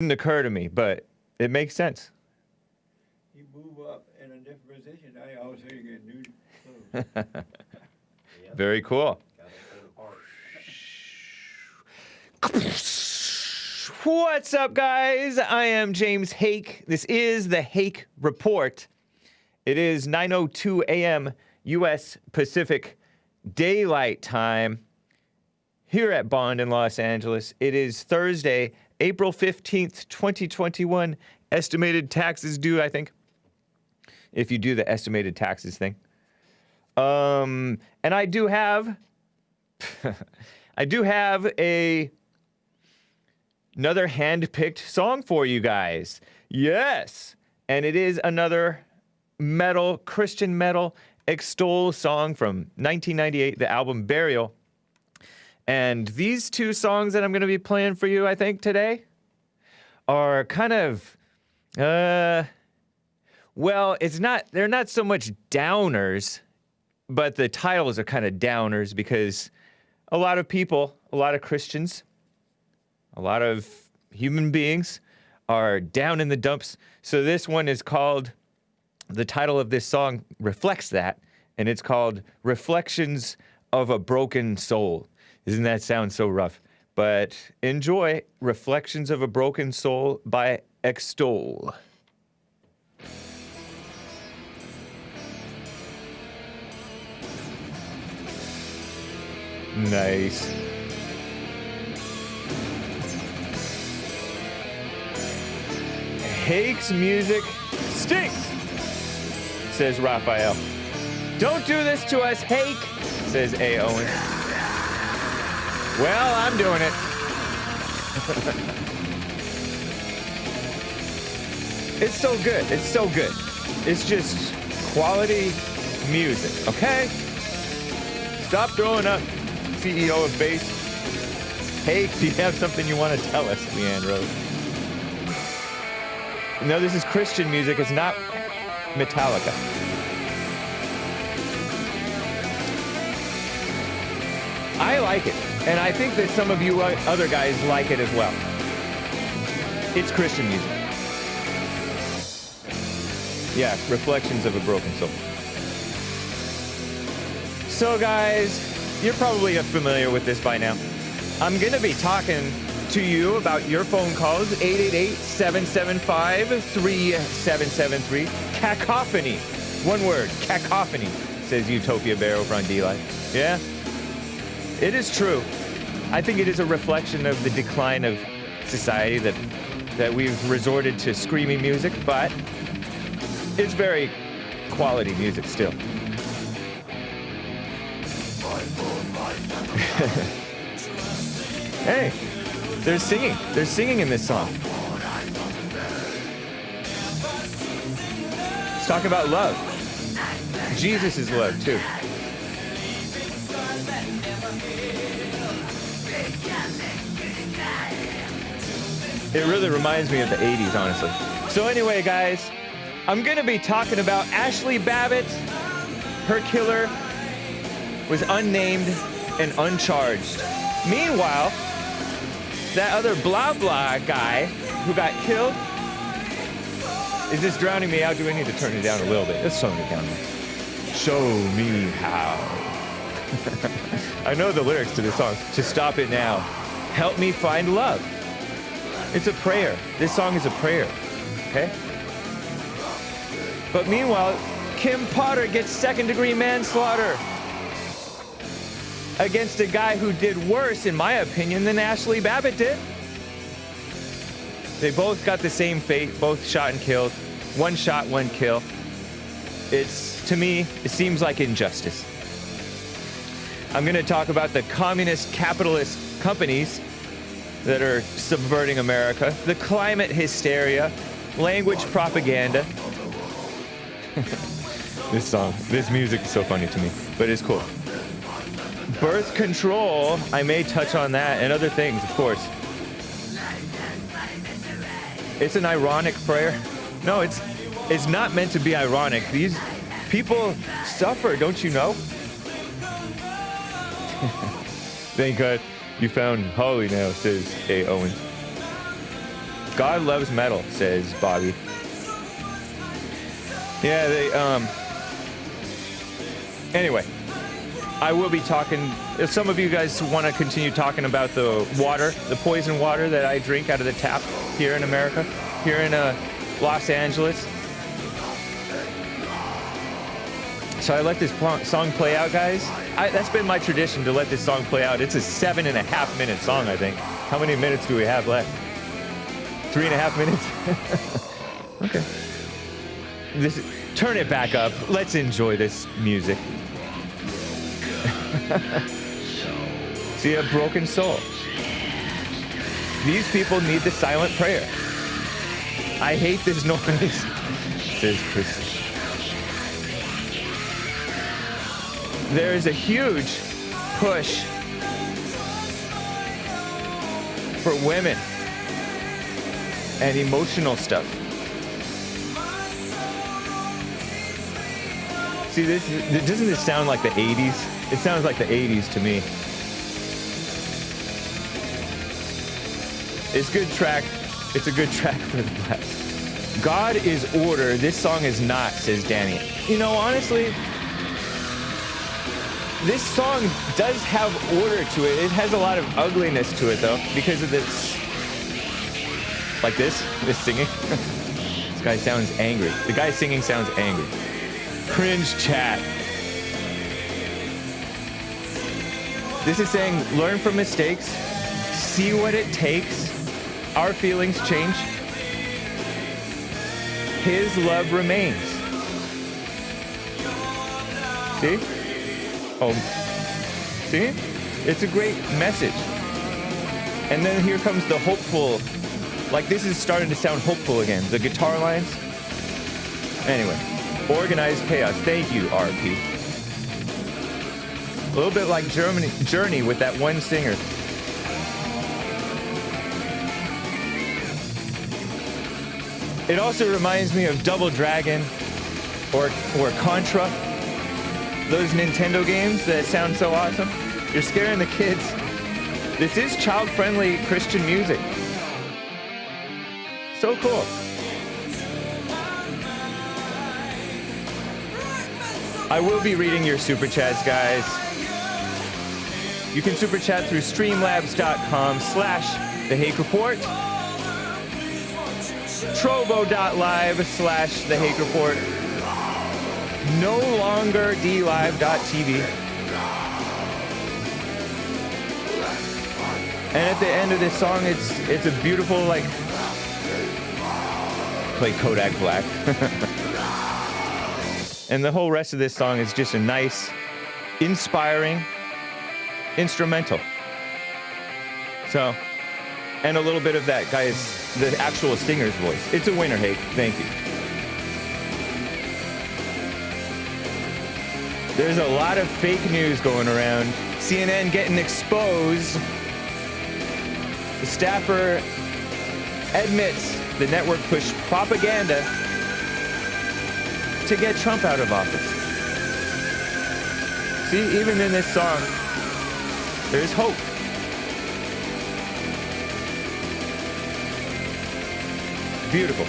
Didn't occur to me, but it makes sense. You move up in a different position, now you also get new clothes. Very cool. What's up, guys? I am James Hake. This is the Hake Report. It is 9:02 a.m. U.S. Pacific Daylight Time here at Bond in Los Angeles. It is Thursday, April 15th, 2021. Estimated taxes due, I think, if you do the estimated taxes thing. And I do have another hand-picked song for you guys. Yes, and it is another Christian metal Extol song from 1998, the album Burial. And these two songs that I'm going to be playing for you, I think, today are kind of, they're not so much downers, but the titles are kind of downers because a lot of people, a lot of Christians, a lot of human beings are down in the dumps. So this one is called, the title of this song reflects that, and it's called Reflections of a Broken Soul. Doesn't that sound so rough? But enjoy Reflections of a Broken Soul by Extol. Nice. Hake's music stinks, says Raphael. Don't do this to us, Hake, says A. Owen. Well, I'm doing it. It's so good. It's so good. It's just quality music, okay? Stop throwing up, CEO of Bass. Hey, do you have something you want to tell us, Leanne Rose? No, this is Christian music. It's not Metallica. I like it, and I think that some of you other guys like it as well. It's Christian music. Yeah, Reflections of a Broken Soul. So guys, you're probably familiar with this by now. I'm going to be talking to you about your phone calls, 888-775-3773. Cacophony. One word, cacophony, says Utopia Bear over on D-Life. Yeah? It is true. I think it is a reflection of the decline of society that we've resorted to screaming music, but it's very quality music still. Hey, they're singing. They're singing in this song. Let's talk about love. Jesus is love, too. It really reminds me of the 80s, honestly. So anyway, guys, I'm going to be talking about Ashli Babbitt. Her killer was unnamed and uncharged. Meanwhile, that other blah blah guy who got killed, is this drowning me out? Do I need to turn it down a little bit? Let's tone it down. Show me how. I know the lyrics to this song. To stop it now. Help me find love. It's a prayer. This song is a prayer. Okay? But meanwhile, Kim Potter gets second-degree manslaughter against a guy who did worse, in my opinion, than Ashli Babbitt did. They both got the same fate, both shot and killed. One shot, one kill. To me, it seems like injustice. I'm going to talk about the communist capitalist companies that are subverting America, the climate hysteria, language propaganda. This music is so funny to me, but it's cool. Birth control, I may touch on that, and other things, of course. It's an ironic prayer. No, it's not meant to be ironic. These people suffer, don't you know? Thank God you found Holly now, says A. Owens. God loves metal, says Bobby. Yeah, anyway, I will be talking, if some of you guys want to continue talking about the water, the poison water that I drink out of the tap here in America, here in Los Angeles. So I let this song play out, guys. That's been my tradition, to let this song play out. It's a 7.5 minute song, I think. How many minutes do we have left? 3.5 minutes? Okay. Turn it back up. Let's enjoy this music. See, a broken soul. These people need the silent prayer. I hate this noise, says Kristi. There is a huge push for women and emotional stuff. See, doesn't this sound like the 80s? It sounds like the 80s to me. It's a good track. It's a good track for the blast. God is order. This song is not, says Danny. You know, honestly, this song does have order to it. It has a lot of ugliness to it, though, because of this. Like this singing. This guy sounds angry. The guy singing sounds angry. Cringe chat. This is saying, learn from mistakes, see what it takes. Our feelings change. His love remains. See? Oh, see? It's a great message. And then here comes the hopeful. Like, this is starting to sound hopeful again. The guitar lines. Anyway, organized chaos. Thank you, RP. A little bit like Journey with that one singer. It also reminds me of Double Dragon or Contra. Those Nintendo games that sound so awesome. You're scaring the kids. This is child-friendly Christian music. So cool. I will be reading your super chats, guys. You can super chat through streamlabs.com/The Hake Report, trovo.live/The Hake Report, no longer dlive.tv. And at the end of this song, it's a beautiful, like, play Kodak Black. And the whole rest of this song is just a nice, inspiring instrumental. So, and a little bit of that guy's, the actual singer's voice. It's a winner, Hake. Thank you. There's a lot of fake news going around. CNN getting exposed. The staffer admits the network pushed propaganda to get Trump out of office. See, even in this song, there's hope. Beautiful.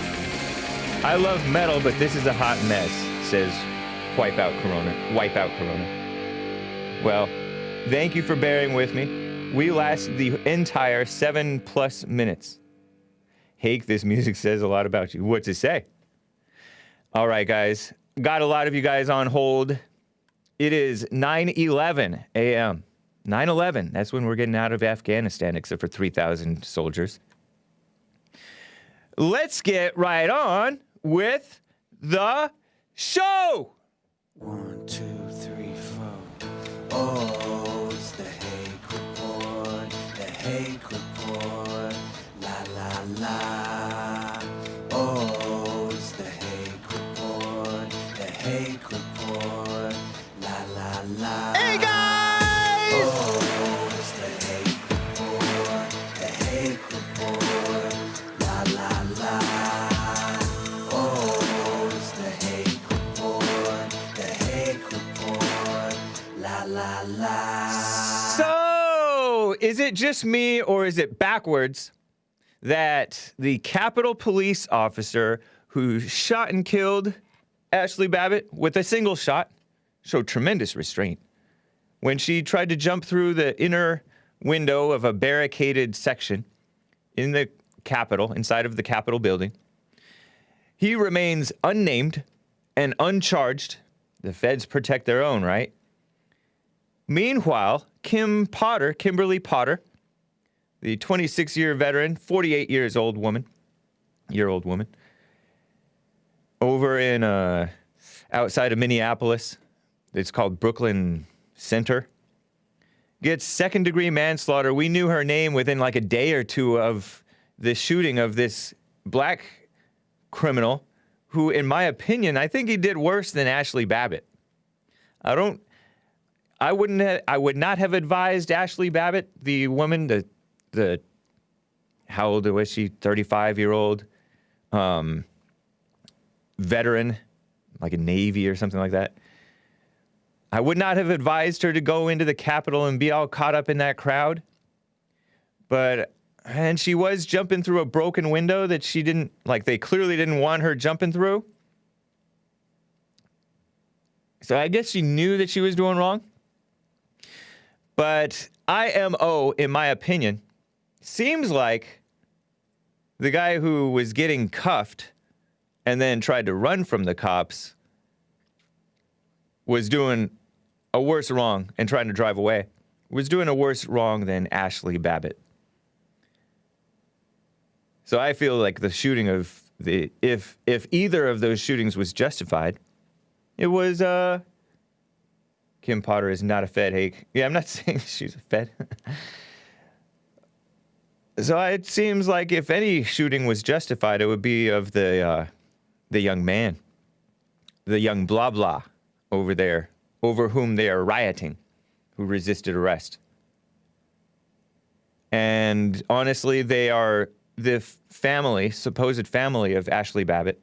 I love metal, but this is a hot mess, says Wipe Out Corona. Well, thank you for bearing with me. We lasted the entire 7+ minutes. Hake, this music says a lot about you. What's it say? All right, guys. Got a lot of you guys on hold. It is 9:11 a.m. 9/11. That's when we're getting out of Afghanistan, except for 3,000 soldiers. Let's get right on with the show. 1, 2, 3, 4. Oh, it's the Hake Report. The Hake Report. La la la. Oh, it's the Hake Report. The Hake Report. La la la. Hey, guys! Oh, it's the Hake Report. The Hake Report. La la la. Oh, it's the Hake Report. The Hake Report. La la la. So, is it just me or is it backwards that the Capitol police officer who shot and killed Ashli Babbitt with a single shot showed tremendous restraint when she tried to jump through the inner window of a barricaded section in the Capitol, inside of the Capitol building. He remains unnamed and uncharged. The feds protect their own, right? Meanwhile, Kimberly Potter, the 26-year veteran, 48 years old woman, over in outside of Minneapolis, it's called Brooklyn Center, gets second-degree manslaughter. We knew her name within like a day or two of the shooting of this black criminal who, in my opinion, I think he did worse than Ashli Babbitt. I would not have advised Ashli Babbitt, the woman, the how old was she? 35-year-old veteran, like a Navy or something like that. I would not have advised her to go into the Capitol and be all caught up in that crowd. And she was jumping through a broken window that she didn't, like, they clearly didn't want her jumping through. So I guess she knew that she was doing wrong. But IMO, in my opinion, seems like the guy who was getting cuffed and then tried to run from the cops was doing a worse wrong and trying to drive away, was doing a worse wrong than Ashli Babbitt. So I feel like the shooting of if either of those shootings was justified, it was, Kim Potter is not a Fed, Hake. Yeah, I'm not saying she's a Fed. So it seems like if any shooting was justified, it would be of the young man, the young blah blah over there, over whom they are rioting, who resisted arrest. And honestly, they are the family, supposed family of Ashli Babbitt.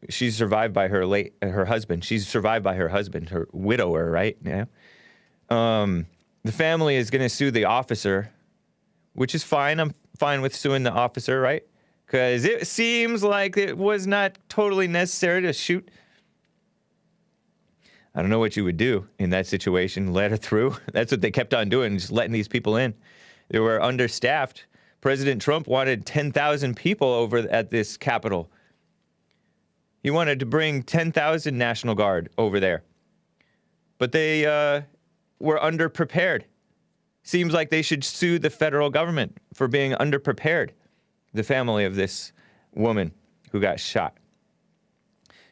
She's survived by her husband. She's survived by her husband, her widower, right? Yeah. The family is going to sue the officer, which is fine. I'm fine with suing the officer, right? Because it seems like it was not totally necessary to shoot. I don't know what you would do in that situation. Let her through. That's what they kept on doing, just letting these people in. They were understaffed. President Trump wanted 10,000 people over at this Capitol. He wanted to bring 10,000 National Guard over there. But they were underprepared. Seems like they should sue the federal government for being underprepared. The family of this woman who got shot.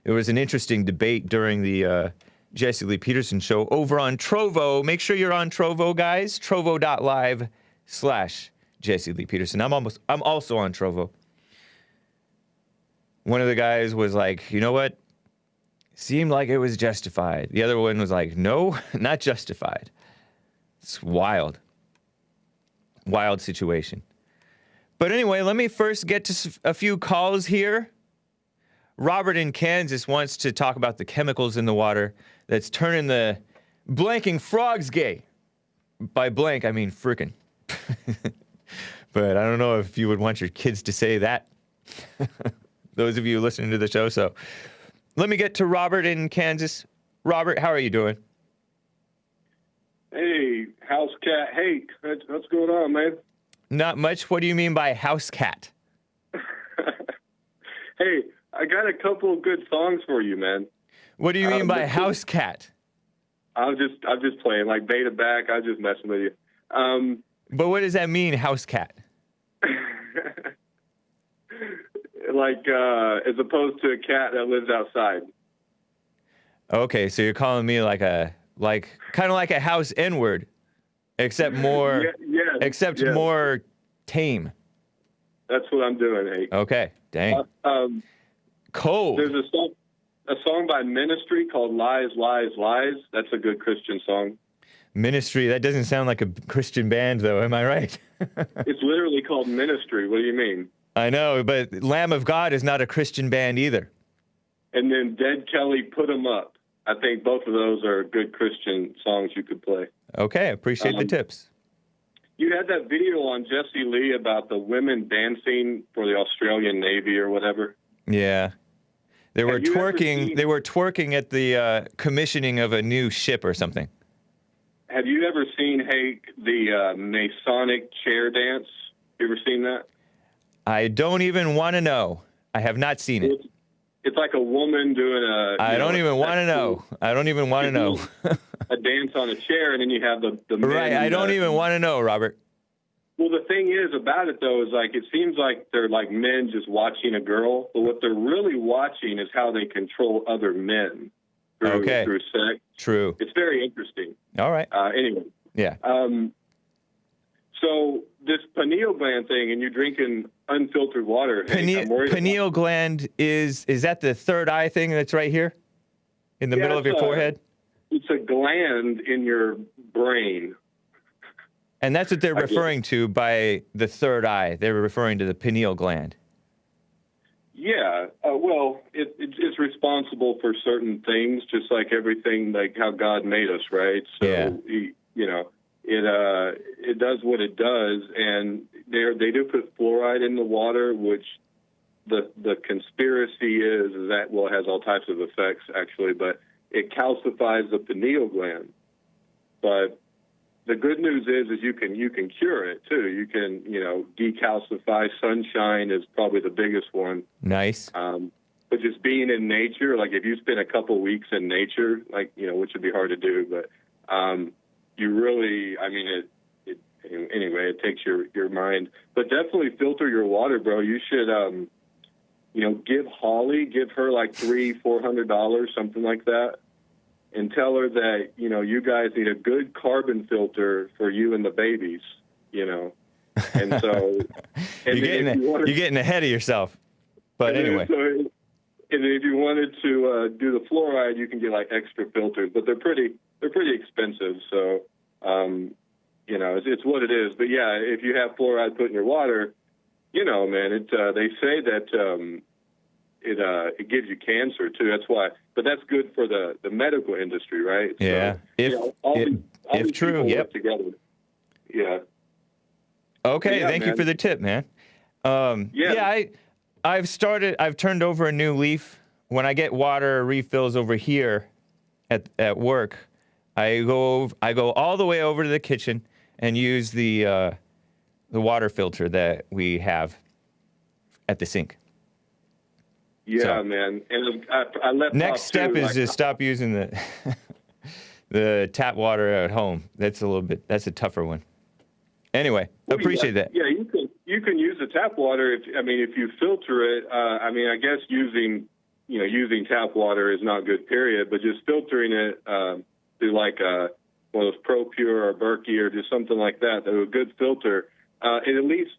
It was an interesting debate during the Jesse Lee Peterson show over on Trovo. Make sure you're on Trovo, guys. Trovo.live/Jesse Lee Peterson. I'm also on Trovo. One of the guys was like, you know what? Seemed like it was justified. The other one was like, no, not justified. It's wild. Wild situation. But anyway, let me first get to a few calls here. Robert in Kansas wants to talk about the chemicals in the water that's turning the blanking frogs gay. By blank, I mean frickin'. But I don't know if you would want your kids to say that. Those of you listening to the show. So let me get to Robert in Kansas. Robert, how are you doing? Hey, housecat Hake. What's going on, man? Not much. What do you mean by housecat? Hey, I got a couple of good songs for you, man. What do you mean by housecat? I'm just playing, like beta back. I'm just messing with you. But what does that mean, housecat? Like, as opposed to a cat that lives outside. Okay, so you're calling me kind of like a house N-word, except more, more tame. That's what I'm doing, Hake. Okay, dang. Cold. There's a song by Ministry called Lies, Lies, Lies. That's a good Christian song. Ministry, that doesn't sound like a Christian band, though. Am I right? It's literally called Ministry. What do you mean? I know, but Lamb of God is not a Christian band either. And then Dead Kelly, Put 'Em Up. I think both of those are good Christian songs you could play. Okay, appreciate the tips. You had that video on Jesse Lee about the women dancing for the Australian Navy or whatever. Yeah. They were Have you ever twerking. seen- They were twerking at the commissioning of a new ship or something. Have you ever seen, Hake, the Masonic chair dance? You ever seen that? I don't even want to know. I have not seen it. It's like a woman doing a... I don't even want to know. I don't even want to know. A dance on a chair, and then you have the men... Right, I don't even want to know, Robert. Well, the thing is about it, though, is like it seems like they're like men just watching a girl, but what they're really watching is how they control other men through sex. True. It's very interesting. All right. Anyway. Yeah. So this pineal gland thing, and you're drinking unfiltered water. Pineal gland is that the third eye thing that's right here in the middle of your forehead? It's a gland in your brain. And that's what they're referring to by the third eye. They're referring to the pineal gland. Yeah. Well, it's responsible for certain things, just like everything, like how God made us, right? So, it does what it does, and they do put fluoride in the water, which the conspiracy is that, well, it has all types of effects, actually, but it calcifies the pineal gland. But the good news is you can cure it too. You can, decalcify. Sunshine is probably the biggest one. Nice. But just being in nature, like if you spend a couple weeks in nature, like, which would be hard to do, but you really, anyway, it takes your mind. But definitely filter your water, bro. You should, give her like $300-400, something like that. And tell her that, you guys need a good carbon filter for you and the babies, And so... you're getting ahead of yourself. But anyway. And if you wanted to do the fluoride, you can get, like, extra filters. But they're pretty expensive. So, it's what it is. But, yeah, if you have fluoride put in your water, man, they say that... It gives you cancer too. That's why, but that's good for the medical industry, right? Yeah. So, if true, yep. Together. Yeah. Okay. Thank you for the tip, man. I've turned over a new leaf. When I get water refills over here at work, I go all the way over to the kitchen and use the water filter that we have at the sink. Yeah, man. And I left. Next step is to stop using the tap water at home. That's a tougher one. Anyway, appreciate that. Yeah, you can use the tap water if you filter it. I guess using tap water is not good, period. But just filtering it through like one of those Pro Pure or Berkey or just something like that. That a good filter. And at least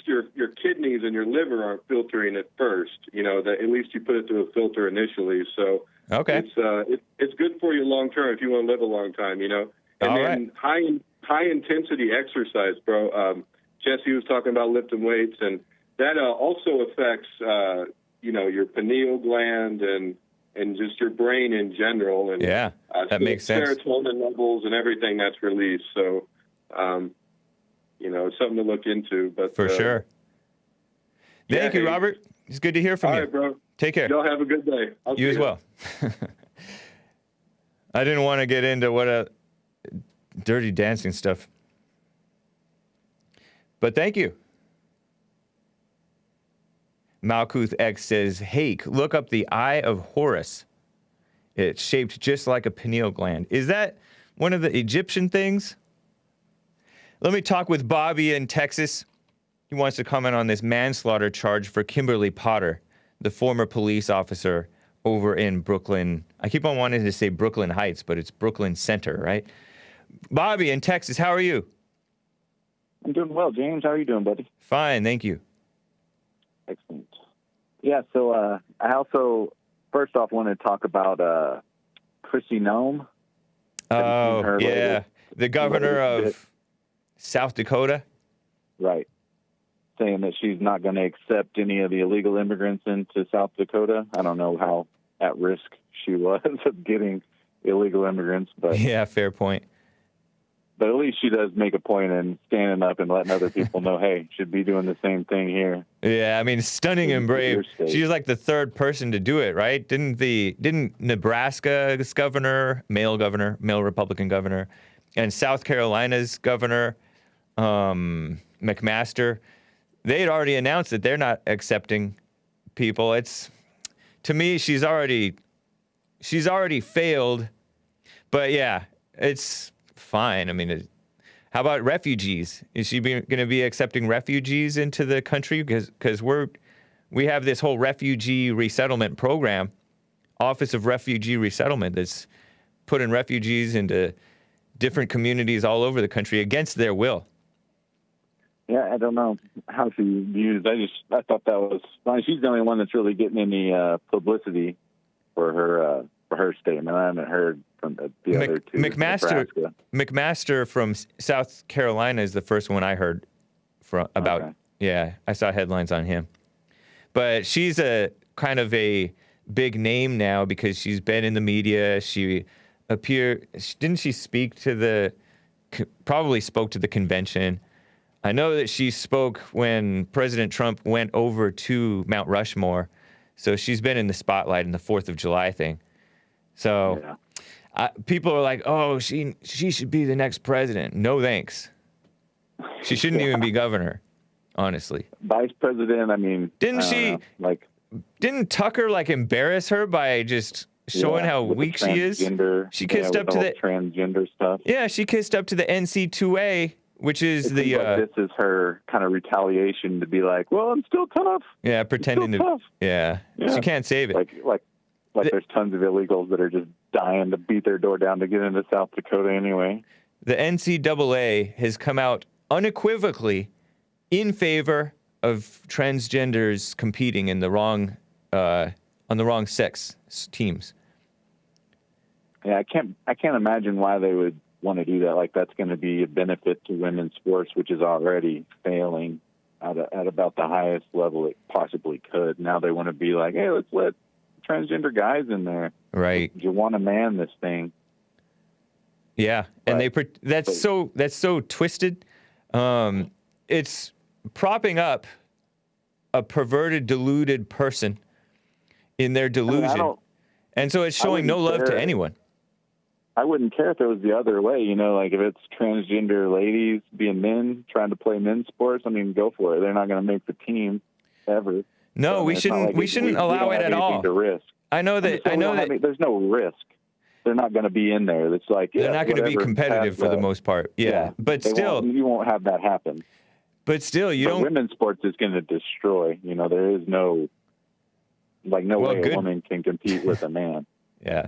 your kidneys and your liver aren't filtering it first. That at least you put it through a filter initially. So it's good for you long term if you want to live a long time. And all then right. high intensity exercise, bro. Jesse was talking about lifting weights, and that also affects your pineal gland and just your brain in general. And that makes sense. Serotonin levels and everything that's released. So. It's something to look into. But for sure. Thank you, Robert. It's good to hear from you. All right, bro. Take care. Y'all have a good day. You as well. I didn't want to get into what a dirty dancing stuff. But thank you. Malkuth X says, Hake, look up the Eye of Horus. It's shaped just like a pineal gland. Is that one of the Egyptian things? Let me talk with Bobby in Texas. He wants to comment on this manslaughter charge for Kimberly Potter, the former police officer over in Brooklyn. I keep on wanting to say Brooklyn Heights, but it's Brooklyn Center, right? Bobby in Texas, how are you? I'm doing well, James. How are you doing, buddy? Fine, thank you. Excellent. Yeah, so I also, first off, want to talk about Kristi Noem. Oh, yeah. The governor of South Dakota? Right. Saying that she's not going to accept any of the illegal immigrants into South Dakota. I don't know how at risk she was of getting illegal immigrants, but... Yeah, fair point. But at least she does make a point in standing up and letting other people know, hey, should be doing the same thing here. Yeah, I mean, stunning and brave. She's like the third person to do it, right? Didn't Nebraska's governor, male Republican governor, and South Carolina's governor, McMaster, they had already announced that they're not accepting people. It's, to me, she's already failed. But yeah, it's fine. I mean, how about refugees? Is she going to be accepting refugees into the country? Because we have this whole refugee resettlement program, Office of Refugee Resettlement, that's putting refugees into different communities all over the country against their will. Yeah, I don't know how she views. I thought that was fine. She's the only one that's really getting any publicity for her statement. I haven't heard from the other two. McMaster from South Carolina is the first one I heard about. Okay. Yeah, I saw headlines on him. But she's a kind of a big name now because she's been in the media. Didn't she speak to probably spoke to the convention. I know that she spoke when President Trump went over to Mount Rushmore. So she's been in the spotlight in the 4th of July thing. So people are like, oh, she should be the next president. No thanks. She shouldn't even be governor, honestly. Vice president, I mean. Didn't Tucker embarrass her by just showing how weak she is? She kissed up to the transgender stuff. Yeah, she kissed up to the NC2A, which is this is her kind of retaliation to be like, well, I'm still tough. Yeah, pretending to. Tough. Yeah, she can't save it. Like there's tons of illegals that are just dying to beat their door down to get into South Dakota anyway. The NCAA has come out unequivocally in favor of transgenders competing in the wrong on the wrong sex teams. Yeah, I can't imagine why they would want to do that. Like, that's going to be a benefit to women's sports, which is already failing at about the highest level it possibly could. Now they want to be like, hey, let's let transgender guys in there. Right. You want to man this thing. Yeah, and that's so twisted. It's propping up a perverted, deluded person in their delusion, and so it's showing no love to anyone. I wouldn't care if it was the other way, like if it's transgender ladies being men trying to play men's sports. I mean, go for it. They're not going to make the team ever. No, we shouldn't allow it at all. To risk. I know that there's no risk. They're not going to be in there. It's like they're not going to be competitive for the most part. Yeah. But still, you won't have that happen. But still, women's sports is going to destroy. There is no way a woman can compete with a man. Yeah,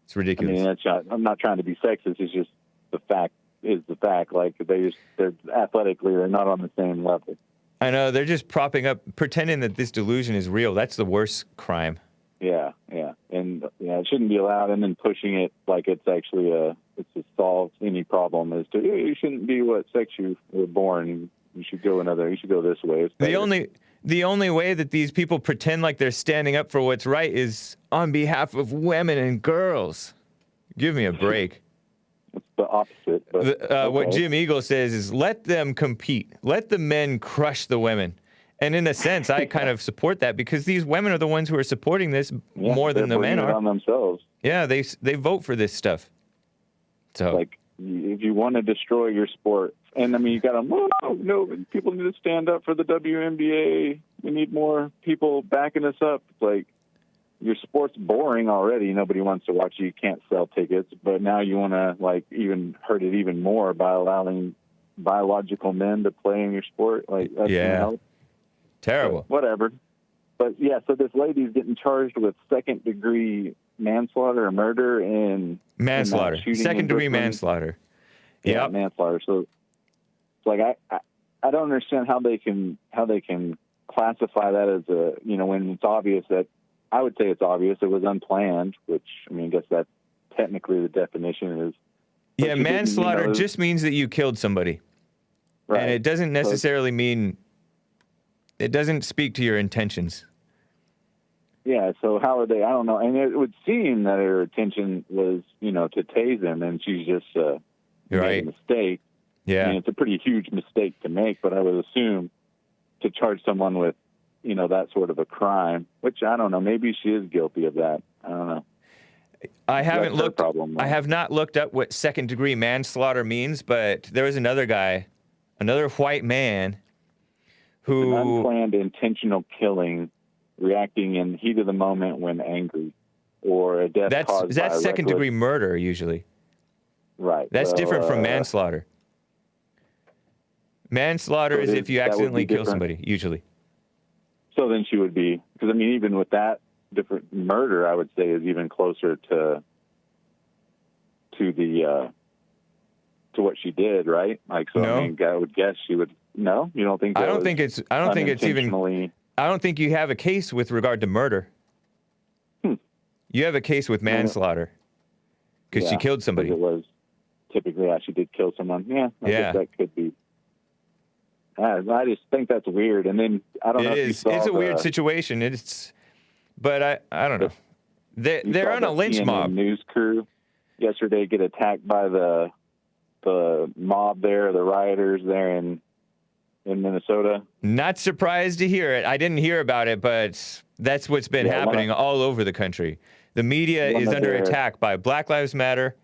it's ridiculous. I mean, I'm not trying to be sexist. It's just the fact is the fact. Like they're athletically, they're not on the same level. I know, they're just propping up, pretending that this delusion is real. That's the worst crime. Yeah, and it shouldn't be allowed, and then pushing it like it's actually to solve any problem as to you shouldn't be what sex you were born. You should go this way. The only way that these people pretend like they're standing up for what's right is on behalf of women and girls. Give me a break. It's the opposite. But, okay. What Jim Eagle says is let them compete. Let the men crush the women. And in a sense, I kind of support that because these women are the ones who are supporting this more than the men are. On themselves. Yeah, they vote for this stuff. So, if you want to destroy your sport, and I mean, you got to no, people need to stand up for the WNBA. We need more people backing us up. It's like your sport's boring already. Nobody wants to watch you. You can't sell tickets, but now you want to even hurt it even more by allowing biological men to play in your sport. That's gonna help. Terrible. But whatever. But yeah, so this lady's getting charged with second-degree manslaughter or murder and manslaughter. Second-degree manslaughter. Yeah, manslaughter. So it's like I don't understand how they can classify that as when it's obvious that I would say it's obvious it was unplanned, which I mean I guess that's technically the definition is. Yeah, manslaughter just means that you killed somebody. Right. And it doesn't necessarily mean. It doesn't speak to your intentions. Yeah, so how are they? I don't know. And it would seem that her intention was, to tase him, and she's just he Right. made a mistake. Yeah. I mean, it's a pretty huge mistake to make, but I would assume to charge someone with, that sort of a crime, which I don't know, maybe she is guilty of that. I don't know. I haven't That's her looked. problem, I have not looked up what second-degree manslaughter means, but there was another guy, another white man, who An unplanned intentional killing, reacting in heat of the moment when angry, or a death caused by that's a second-degree reckless- murder usually. Right. That's well, different from manslaughter. Manslaughter So is it if you that would be accidentally kill different. somebody, usually. So then she would be, because I mean, even with that different murder, I would say is even closer to what she did, right? Like, so No. I mean, I would guess she would. No, you don't think? I that don't was think it's even. unintentionally- I don't think you have a case with regard to murder. You have a case with manslaughter because she Yeah, killed somebody. 'cause it was typically, she did kill someone. Yeah, I Yeah. guess that could be. I just think that's weird. And then I don't know It if you is. saw It's a weird the- situation. But I don't know. They're you saw on a the lynch CNN mob. news crew yesterday get attacked by the mob there, the rioters there in Minnesota. Not surprised to hear it. I didn't hear about it, but that's what's been Yeah, happening all over the country. The media one is of under their- attack by Black Lives Matter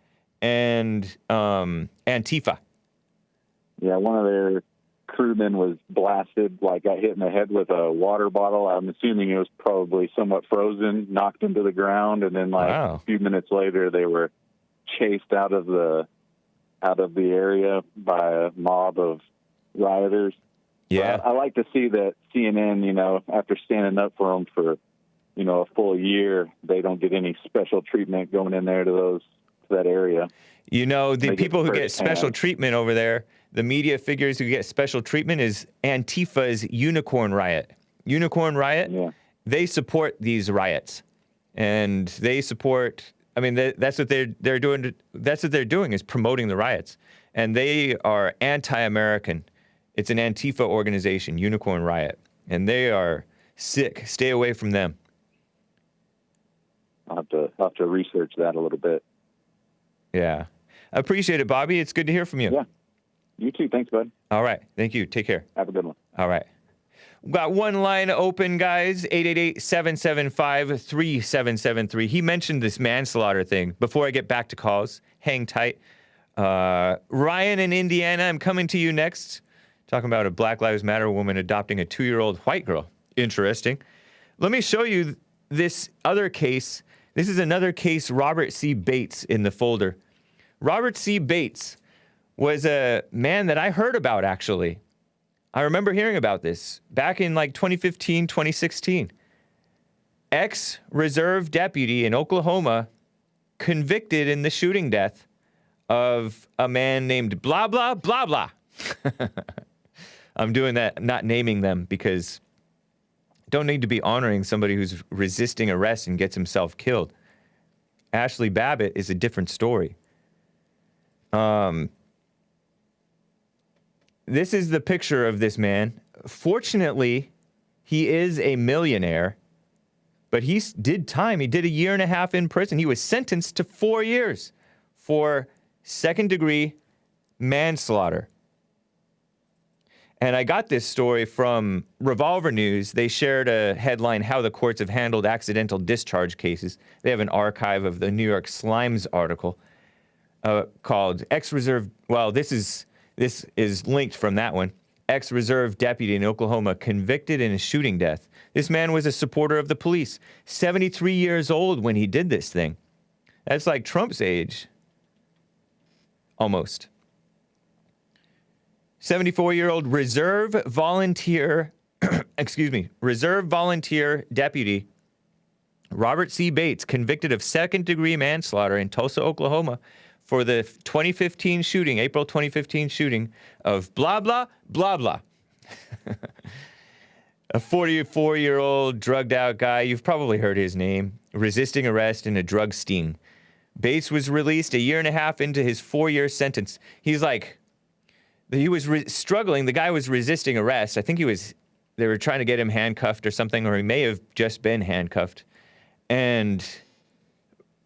and Antifa. Yeah, one of their crewmen was blasted, like got hit in the head with a water bottle. I'm assuming it was probably somewhat frozen, knocked into the ground, and then Wow. a few minutes later they were chased out of the area by a mob of rioters. Yeah. But I like to see that CNN, after standing up for them for, a full year, they don't get any special treatment going in there to that area. The They get people who get firsthand. special treatment over there, the media figures who get special treatment is Antifa's Unicorn Riot. Unicorn Riot, Yeah. they support these riots. And they support, that's what they're doing. That's what they're doing is promoting the riots. And they are anti-American. It's an Antifa organization, Unicorn Riot. And they are sick. Stay away from them. I'll have to research that a little bit. Yeah. I appreciate it, Bobby. It's good to hear from you. Yeah. You too. Thanks, bud. All right. Thank you. Take care. Have a good one. All right. We've got one line open, guys. 888-775-3773. He mentioned this manslaughter thing. Before I get back to calls, hang tight. Ryan in Indiana, I'm coming to you next. Talking about a Black Lives Matter woman adopting a 2-year-old white girl. Interesting. Let me show you this other case. This is another case, Robert C. Bates in the folder. Robert C. Bates was a man that I heard about, actually. I remember hearing about this back in 2015, 2016. Ex-reserve deputy in Oklahoma convicted in the shooting death of a man named blah, blah, blah, blah. I'm doing that, not naming them, because don't need to be honoring somebody who's resisting arrest and gets himself killed. Ashli Babbitt is a different story. This is the picture of this man. Fortunately, he is a millionaire, but he did time. He did 1.5 years in prison. He was sentenced to 4 years for second-degree manslaughter. And I got this story from Revolver News. They shared a headline, How the Courts Have Handled Accidental Discharge Cases. They have an archive of the New York Slimes article called Ex-Reserve. Well, this is linked from that one. Ex-reserve deputy in Oklahoma convicted in a shooting death. This man was a supporter of the police. 73 years old when he did this thing. That's like Trump's age. Almost. 74-year-old reserve volunteer, reserve volunteer deputy Robert C. Bates convicted of second-degree manslaughter in Tulsa, Oklahoma for the 2015 shooting, April 2015 shooting of blah, blah, blah, blah. A 44-year-old drugged-out guy, you've probably heard his name, resisting arrest in a drug sting. Bates was released 1.5 years into his 4-year sentence. He's like, he was struggling. The guy was resisting arrest. I think they were trying to get him handcuffed or something, or he may have just been handcuffed. And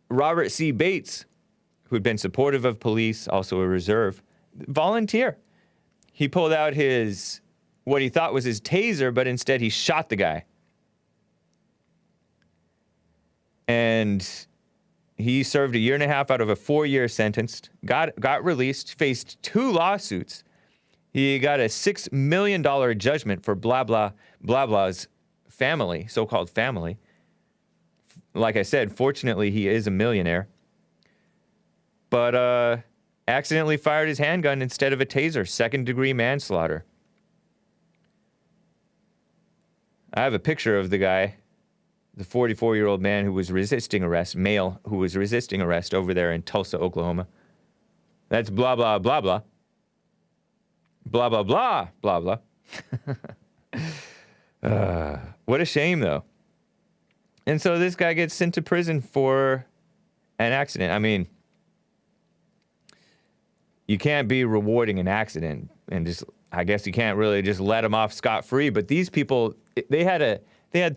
Robert C. Bates, who'd been supportive of police, also a reserve, volunteer. He pulled out what he thought was his taser, but instead he shot the guy. And he served 1.5 years out of a 4-year sentence, got released, faced 2 lawsuits. He got a $6 million judgment for blah, blah, blah, blah's family, so-called family. Like I said, fortunately, he is a millionaire. But accidentally fired his handgun instead of a taser, second-degree manslaughter. I have a picture of the guy, the 44-year-old man who was resisting arrest, male who was resisting arrest over there in Tulsa, Oklahoma. That's blah, blah, blah, blah. Blah, blah, blah, blah, blah. What a shame, though. And so this guy gets sent to prison for an accident. I mean, you can't be rewarding an accident and just, I guess you can't really just let him off scot-free. But these people, they had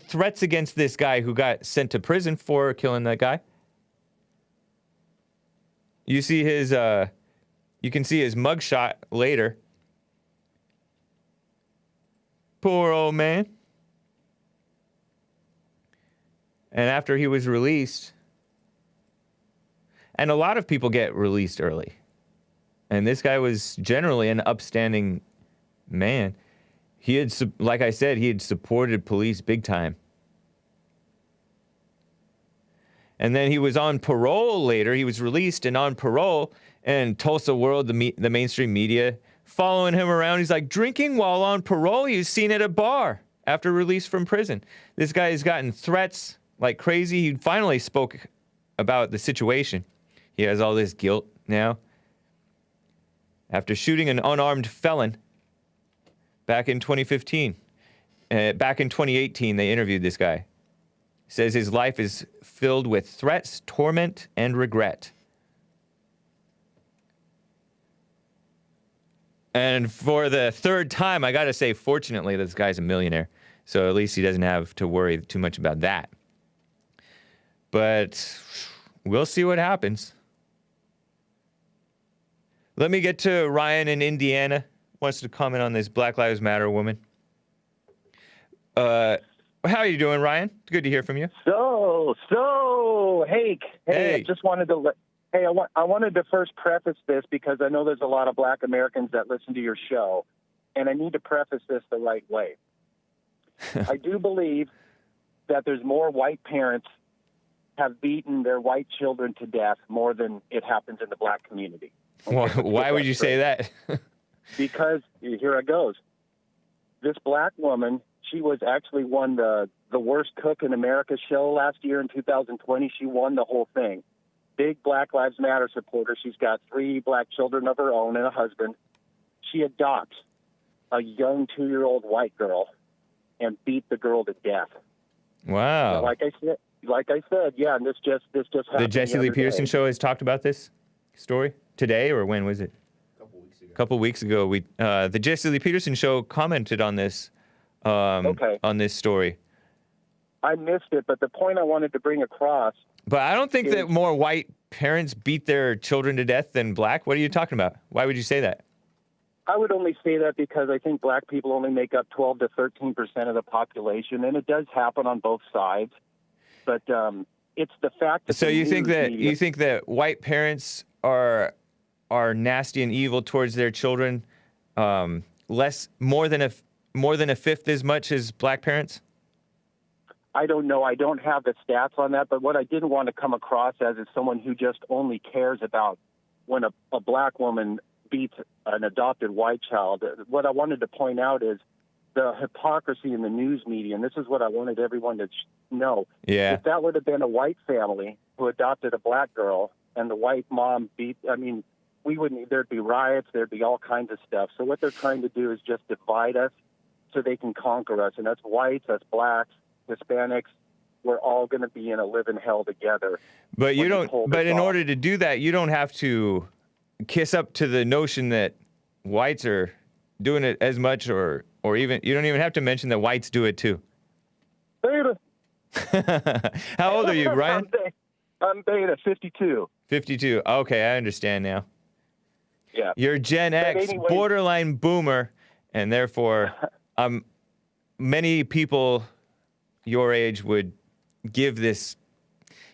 threats against this guy who got sent to prison for killing that guy. You see you can see his mugshot later. Poor old man. And after he was released, and a lot of people get released early. And this guy was generally an upstanding man. He had, like I said, he had supported police big time. And then he was on parole later. He was released and on parole. And Tulsa World, the mainstream media, following him around. He's like, drinking while on parole. He was seen at a bar after release from prison. This guy has gotten threats like crazy. He finally spoke about the situation. He has all this guilt now. After shooting an unarmed felon back in 2015. Back in 2018, they interviewed this guy. He says his life is filled with threats, torment, and regret. And for the third time, I got to say, fortunately, this guy's a millionaire. So at least he doesn't have to worry too much about that. But we'll see what happens. Let me get to Ryan in Indiana. Wants to comment on this Black Lives Matter woman. How are you doing, Ryan? Good to hear from you. So, Hake. Hey, I just wanted to I wanted to first preface this because I know there's a lot of Black Americans that listen to your show, and I need to preface this the right way. I do believe that there's more white parents have beaten their white children to death more than it happens in the Black community. Okay, why would you say that? Because, here it goes. This Black woman, she was actually won the Worst Cook in America show last year in 2020. She won the whole thing. Big Black Lives Matter supporter. She's got 3 Black children of her own and a husband. She adopts a young 2-year-old white girl and beat the girl to death. Wow. So like I said, yeah, and this just happened. The Jesse Lee Peterson show has talked about this story today, or when was it? A couple weeks ago. The Jesse Lee Peterson show commented on this. On this story. I missed it, but the point I wanted to bring across. But I don't think that more white parents beat their children to death than Black. What are you talking about? Why would you say that? I would only say that because I think Black people only make up 12 to 13% of the population, and it does happen on both sides. But it's the fact that. So you think that white parents are nasty and evil towards their children, more than a fifth as much as Black parents? I don't know. I don't have the stats on that, but what I didn't want to come across as is someone who just only cares about when a Black woman beats an adopted white child. What I wanted to point out is the hypocrisy in the news media, and this is what I wanted everyone to know. Yeah. If that would have been a white family who adopted a Black girl and the white mom there'd be riots, there'd be all kinds of stuff. So what they're trying to do is just divide us so they can conquer us, and that's whites, that's Blacks, Hispanics. We're all going to be in a living hell together. But you don't. But in order to do that, you don't have to kiss up to the notion that whites are doing it as much, or even you don't even have to mention that whites do it too. Beta. How old are you, Ryan? I'm Beta, 52. 52. Okay, I understand now. Yeah. You're Gen X, anyway, borderline boomer, and therefore, many people your age would give this.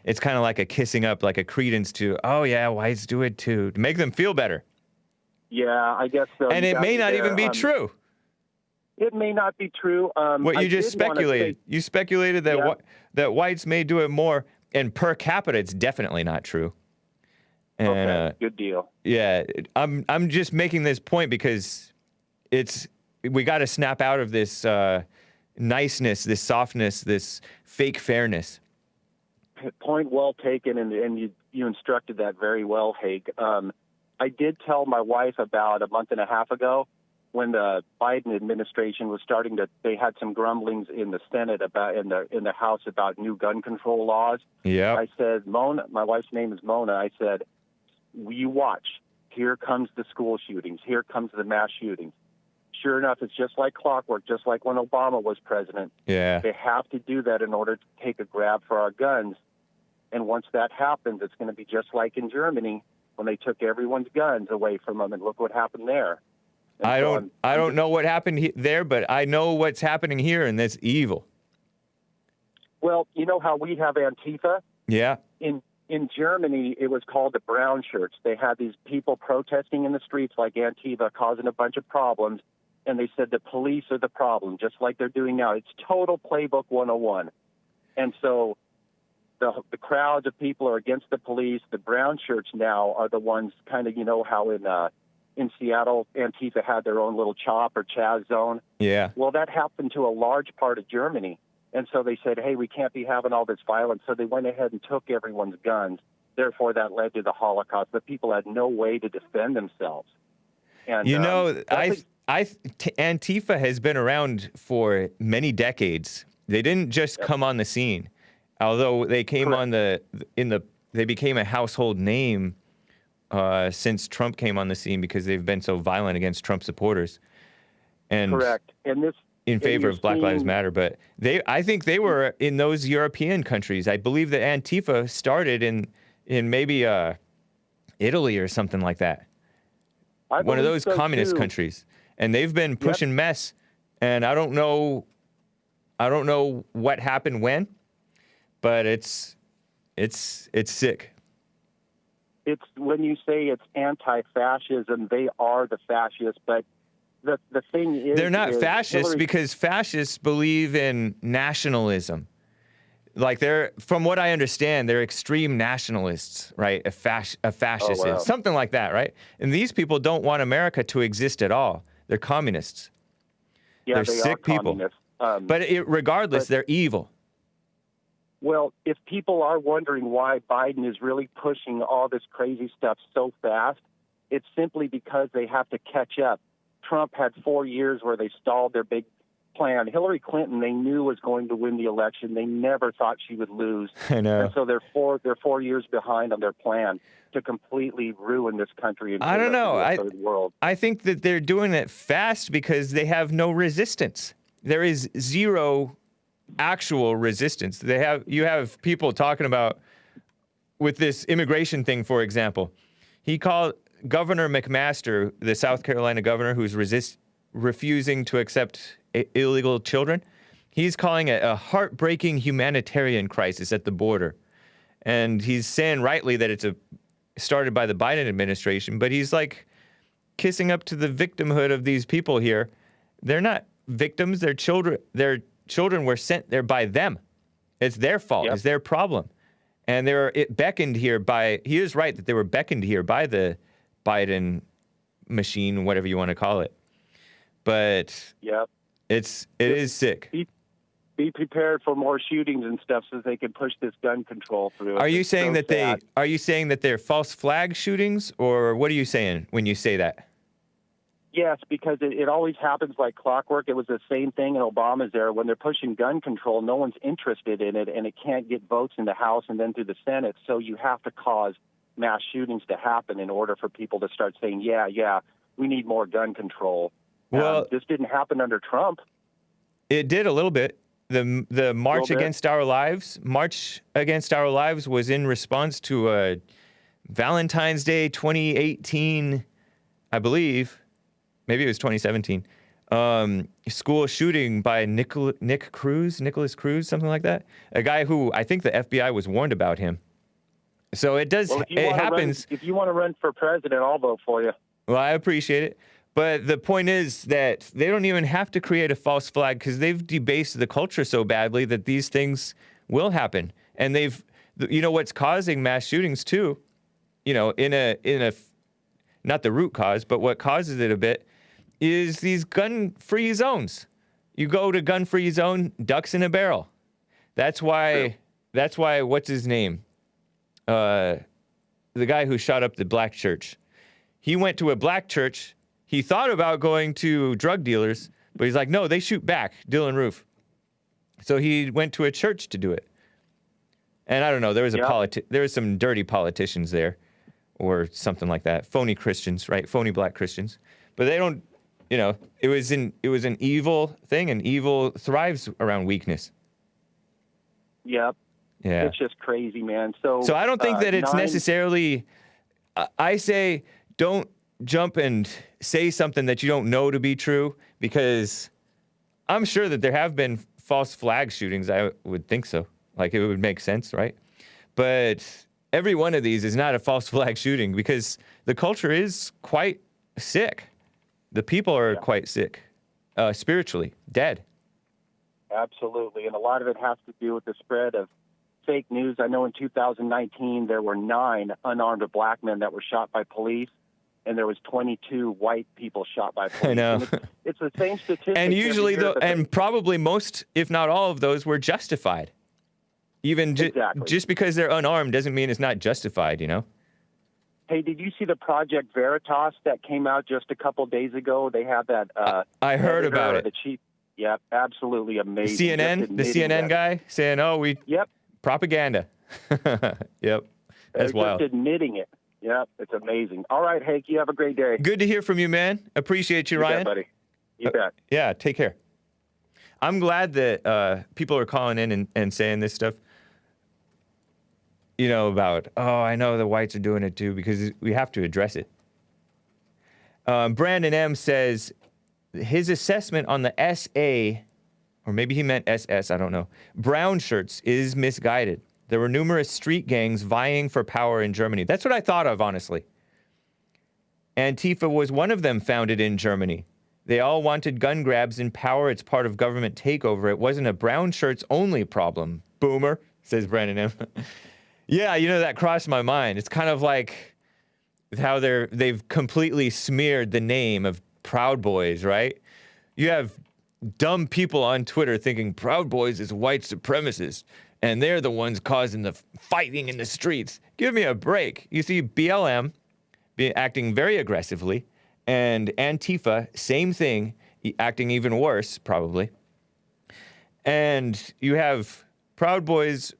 It's kind of like a kissing up, like a credence to, oh yeah, whites do it too, to make them feel better. Yeah, I guess so. And it may not even be true. It may not be true. What you just speculated. You speculated that that whites may do it more, and per capita, it's definitely not true. And, okay, good deal. Yeah, I'm just making this point because we got to snap out of this niceness, this softness, this fake fairness. Point well taken, and you instructed that very well, Hake. I did tell my wife about a month and a half ago when the Biden administration was they had some grumblings in the Senate in the House about new gun control laws. Yeah. I said, Mona, my wife's name is Mona. I said, you watch. Here comes the school shootings. Here comes the mass shootings. Sure enough, it's just like clockwork, just like when Obama was president. Yeah. They have to do that in order to take a grab for our guns. And once that happens, it's going to be just like in Germany when they took everyone's guns away from them, and look what happened there. And I don't know what happened there, but I know what's happening here, and that's evil. Well, you know how we have Antifa? Yeah. In Germany, it was called the brown shirts. They had these people protesting in the streets like Antifa, causing a bunch of problems, and they said the police are the problem, just like they're doing now. It's total playbook 101. And so the crowds of people are against the police. The brown shirts now are the ones kind of, you know, how in Seattle, Antifa had their own little CHOP or Chaz zone. Yeah. Well, that happened to a large part of Germany. And so they said, hey, we can't be having all this violence. So they went ahead and took everyone's guns. Therefore, that led to the Holocaust. The people had no way to defend themselves. And, you know, Antifa has been around for many decades. They didn't just come on the scene. Although they came on they became a household name since Trump came on the scene because they've been so violent against Trump supporters. And correct. And this in favor of Black Lives Matter, but I think they were in those European countries. I believe that Antifa started in maybe Italy or something like that. One of those communist countries. And they've been pushing mess, and I don't know what happened when, but it's sick. It's when you say it's anti-fascism, they are the fascists, but the thing is... They're not fascists because fascists believe in nationalism. Like from what I understand, they're extreme nationalists, right? A fascist is something like that, right? And these people don't want America to exist at all. They're communists. Yeah, they're sick people. But regardless, they're evil. Well, if people are wondering why Biden is really pushing all this crazy stuff so fast, it's simply because they have to catch up. Trump had 4 years where they stalled their big plan. Hillary Clinton, they knew was going to win the election. They never thought she would lose. I know. And so they're 4 years behind on their plan to completely ruin this country. And I don't know. Third world. I think that they're doing it fast because they have no resistance. There is zero actual resistance. You have people talking about with this immigration thing, for example. He called Governor McMaster, the South Carolina governor, who's refusing to accept illegal children. He's calling it a heartbreaking humanitarian crisis at the border. And he's saying rightly that it's started by the Biden administration, but he's like kissing up to the victimhood of these people here. They're not victims, they're children. Their children were sent there by them. It's their fault, it's their problem. And he is right that they were beckoned here by the Biden machine, whatever you want to call it. But it is sick. Be prepared for more shootings and stuff so they can push this gun control through. Are you saying that they're false flag shootings, or what are you saying when you say that? Yes, because it always happens like clockwork. It was the same thing in Obama's era. When they're pushing gun control, no one's interested in it, and it can't get votes in the House and then through the Senate. So you have to cause mass shootings to happen in order for people to start saying, yeah, we need more gun control. Well, this didn't happen under Trump. It did a little bit. The March Against Our Lives was in response to Valentine's Day 2018, I believe. Maybe it was 2017. School shooting by Nicholas Cruz, something like that. A guy who I think the FBI was warned about him. So it does, Well, it happens. If you want to run for president, I'll vote for you. Well, I appreciate it. But the point is that they don't even have to create a false flag because they've debased the culture so badly that these things will happen. And what's causing mass shootings too, in a, not the root cause, but what causes it a bit is these gun-free zones. You go to gun-free zone, ducks in a barrel. That's why, what's his name? The guy who shot up the black church. He went to a black church. He thought about going to drug dealers, but he's like, no, they shoot back, Dylan Roof. So he went to a church to do it. And I don't know, there was some dirty politicians there or something like that. Phony Christians, right? Phony black Christians. But they don't, it was an evil thing, and evil thrives around weakness. Yep. Yeah. It's just crazy, man. So I don't think that it's necessarily, I say don't jump and say something that you don't know to be true, because I'm sure that there have been false flag shootings. I would think so. Like, it would make sense, right? But every one of these is not a false flag shooting because the culture is quite sick. The people are quite sick, spiritually, dead. Absolutely. And a lot of it has to do with the spread of fake news. I know in 2019, there were 9 unarmed black men that were shot by police, and there was 22 white people shot by police. I know. It's the same statistic. And usually, probably most, if not all of those, were justified. Even just because they're unarmed doesn't mean it's not justified, Hey, did you see the Project Veritas that came out just a couple days ago? They had that. I heard about it. The chief. Yep, absolutely amazing. The CNN guy saying, propaganda. Yep, that's wild. Just admitting it. Yep, it's amazing. All right, Hake, you have a great day. Good to hear from you, man. Appreciate you, Ryan. Bet, buddy. You bet. Yeah, take care. I'm glad that people are calling in and saying this stuff. About, I know the whites are doing it too, because we have to address it. Brandon M. says his assessment on the SA, or maybe he meant SS, I don't know, brown shirts is misguided. There were numerous street gangs vying for power in Germany. That's what I thought of, honestly. Antifa was one of them, founded in Germany. They all wanted gun grabs and power. It's part of government takeover. It wasn't a brown shirts only problem. Boomer, says Brandon M. Yeah, that crossed my mind. It's kind of like how they've completely smeared the name of Proud Boys, right? You have dumb people on Twitter thinking Proud Boys is white supremacists, and they're the ones causing the fighting in the streets. Give me a break. You see BLM acting very aggressively, and Antifa, same thing, acting even worse, probably. And you have Proud Boys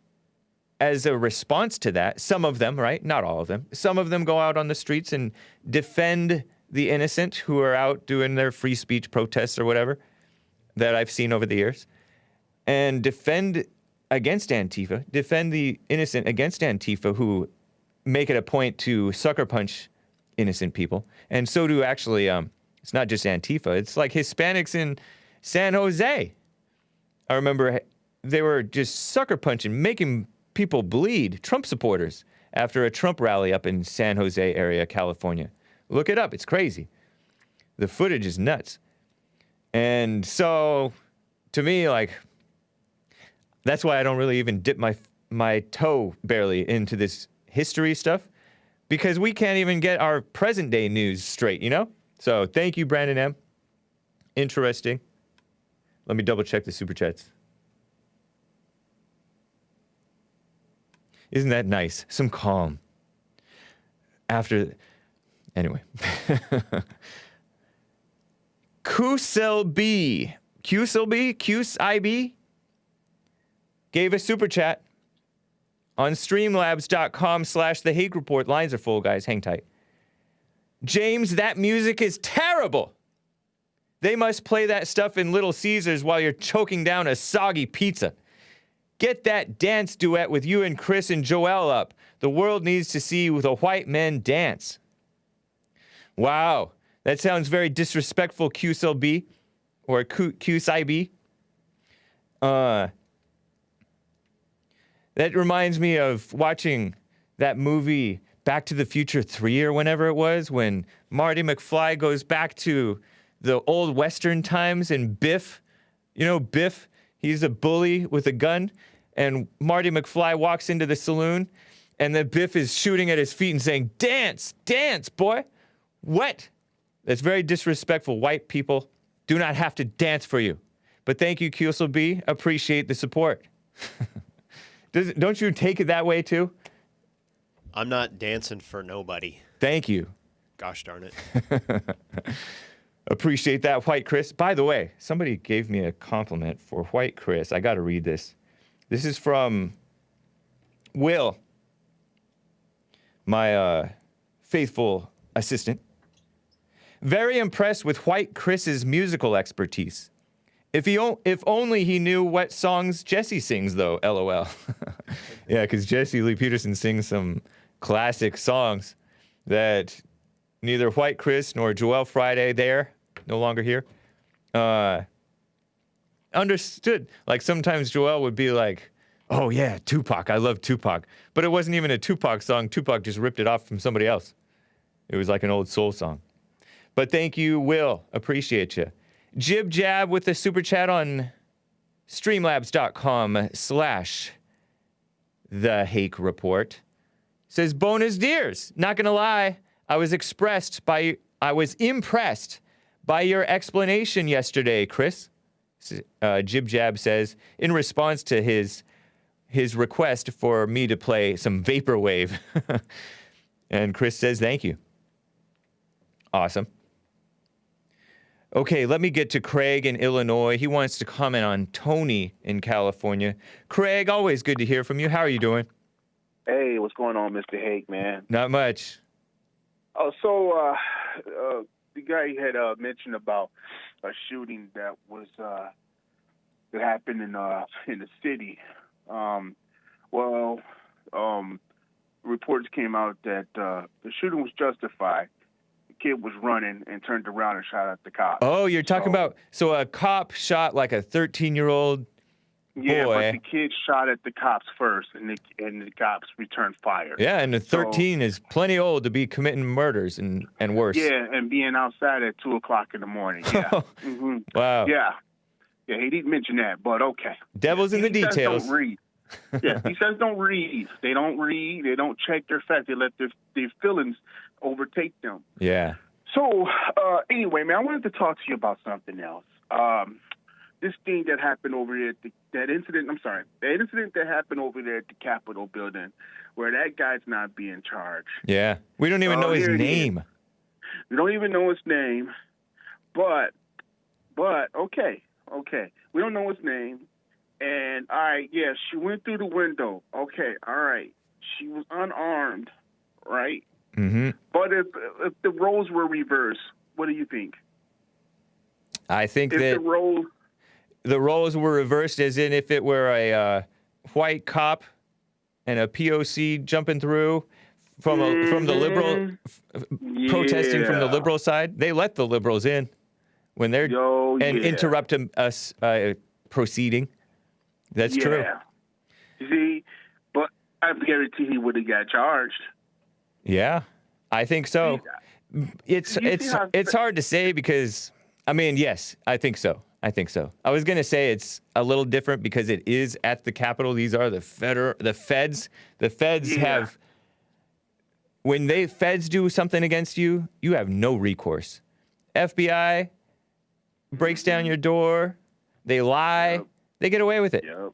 as a response to that. Some of them, right? Not all of them. Some of them go out on the streets and defend the innocent who are out doing their free speech protests or whatever that I've seen over the years, and defend against Antifa, defend the innocent against Antifa who make it a point to sucker punch innocent people. And so do actually, it's not just Antifa, it's like Hispanics in San Jose. I remember they were just sucker punching, making people bleed, Trump supporters, after a Trump rally up in San Jose area, California. Look it up. It's crazy. The footage is nuts. And so, to me, that's why I don't really even dip my toe barely into this history stuff, because we can't even get our present day news straight, So, thank you, Brandon M. Interesting. Let me double check the super chats. Isn't that nice? Some calm. Anyway. QSLB gave a super chat on streamlabs.com/the Hake Report. Lines are full, guys. Hang tight. James, that music is terrible. They must play that stuff in Little Caesars while you're choking down a soggy pizza. Get that dance duet with you and Chris and Joel up. The world needs to see the white men dance. Wow. That sounds very disrespectful, QSLB. Or QSIB. That reminds me of watching that movie Back to the Future 3 or whenever it was, when Marty McFly goes back to the old Western times, and Biff, you know Biff, he's a bully with a gun, and Marty McFly walks into the saloon, and then Biff is shooting at his feet and saying, "Dance, dance, boy." What? That's very disrespectful. White people do not have to dance for you. But thank you, QSLB. Appreciate the support. Don't you take it that way, too? I'm not dancing for nobody. Thank you. Gosh darn it. Appreciate that, White Chris. By the way, somebody gave me a compliment for White Chris. I got to read this. This is from Will, my faithful assistant. Very impressed with White Chris's musical expertise. If only he knew what songs Jesse sings, though, LOL. Yeah, because Jesse Lee Peterson sings some classic songs that neither White Chris nor Joel Friday, no longer here, understood. Like, sometimes Joel would be like, "Oh, yeah, Tupac, I love Tupac." But it wasn't even a Tupac song. Tupac just ripped it off from somebody else. It was like an old soul song. But thank you, Will. Appreciate you. Jib Jab with the super chat on streamlabs.com/The Hake Report. Says, bonus dears. Not gonna lie, I was impressed by your explanation yesterday, Chris. Jib Jab says, in response to his request for me to play some Vaporwave. And Chris says, thank you. Awesome. Okay, let me get to Kraig in Illinois. He wants to comment on Tony in California. Kraig, always good to hear from you. How are you doing? Hey, what's going on, Mr. Hake, man? Not much. Oh, so the guy had mentioned about a shooting that was that happened in the city. Reports came out that the shooting was justified. Kid was running and turned around and shot at the cop. Oh, you're talking about, so a cop shot like a 13-year-old boy. Yeah, but the kid shot at the cops first, and the cops returned fire. Yeah, and the 13 is plenty old to be committing murders and worse. Yeah, and being outside at 2 o'clock in the morning. Yeah. Mm-hmm. Wow. Yeah, he didn't mention that, but okay. Devil's in the details. Don't read. Yeah, he says don't read. They don't read. They don't check their facts. They let their feelings overtake them. Yeah. So, anyway, man, I wanted to talk to you about something else. This thing that happened over there, the incident that happened over there at the Capitol building, where that guy's not being charged. Yeah. We don't even know his name. We don't even know his name, but, okay. We don't know his name. And, all right, yeah, she went through the window. Okay, all right. She was unarmed, right? Mm-hmm. But if the roles were reversed, what do you think? I think if that the roles were reversed, as in if it were a white cop and a POC jumping through from the liberal protesting from the liberal side. They let the liberals in when they're interrupt us proceeding. That's true. See, but I guarantee he would have got charged. Yeah, I think so. It's hard to say because, I mean, yes, I think so. I was going to say it's a little different because it is at the Capitol. These are the feds. The feds have, when feds do something against you, you have no recourse. FBI breaks down your door. They lie. Yep. They get away with it. Yep.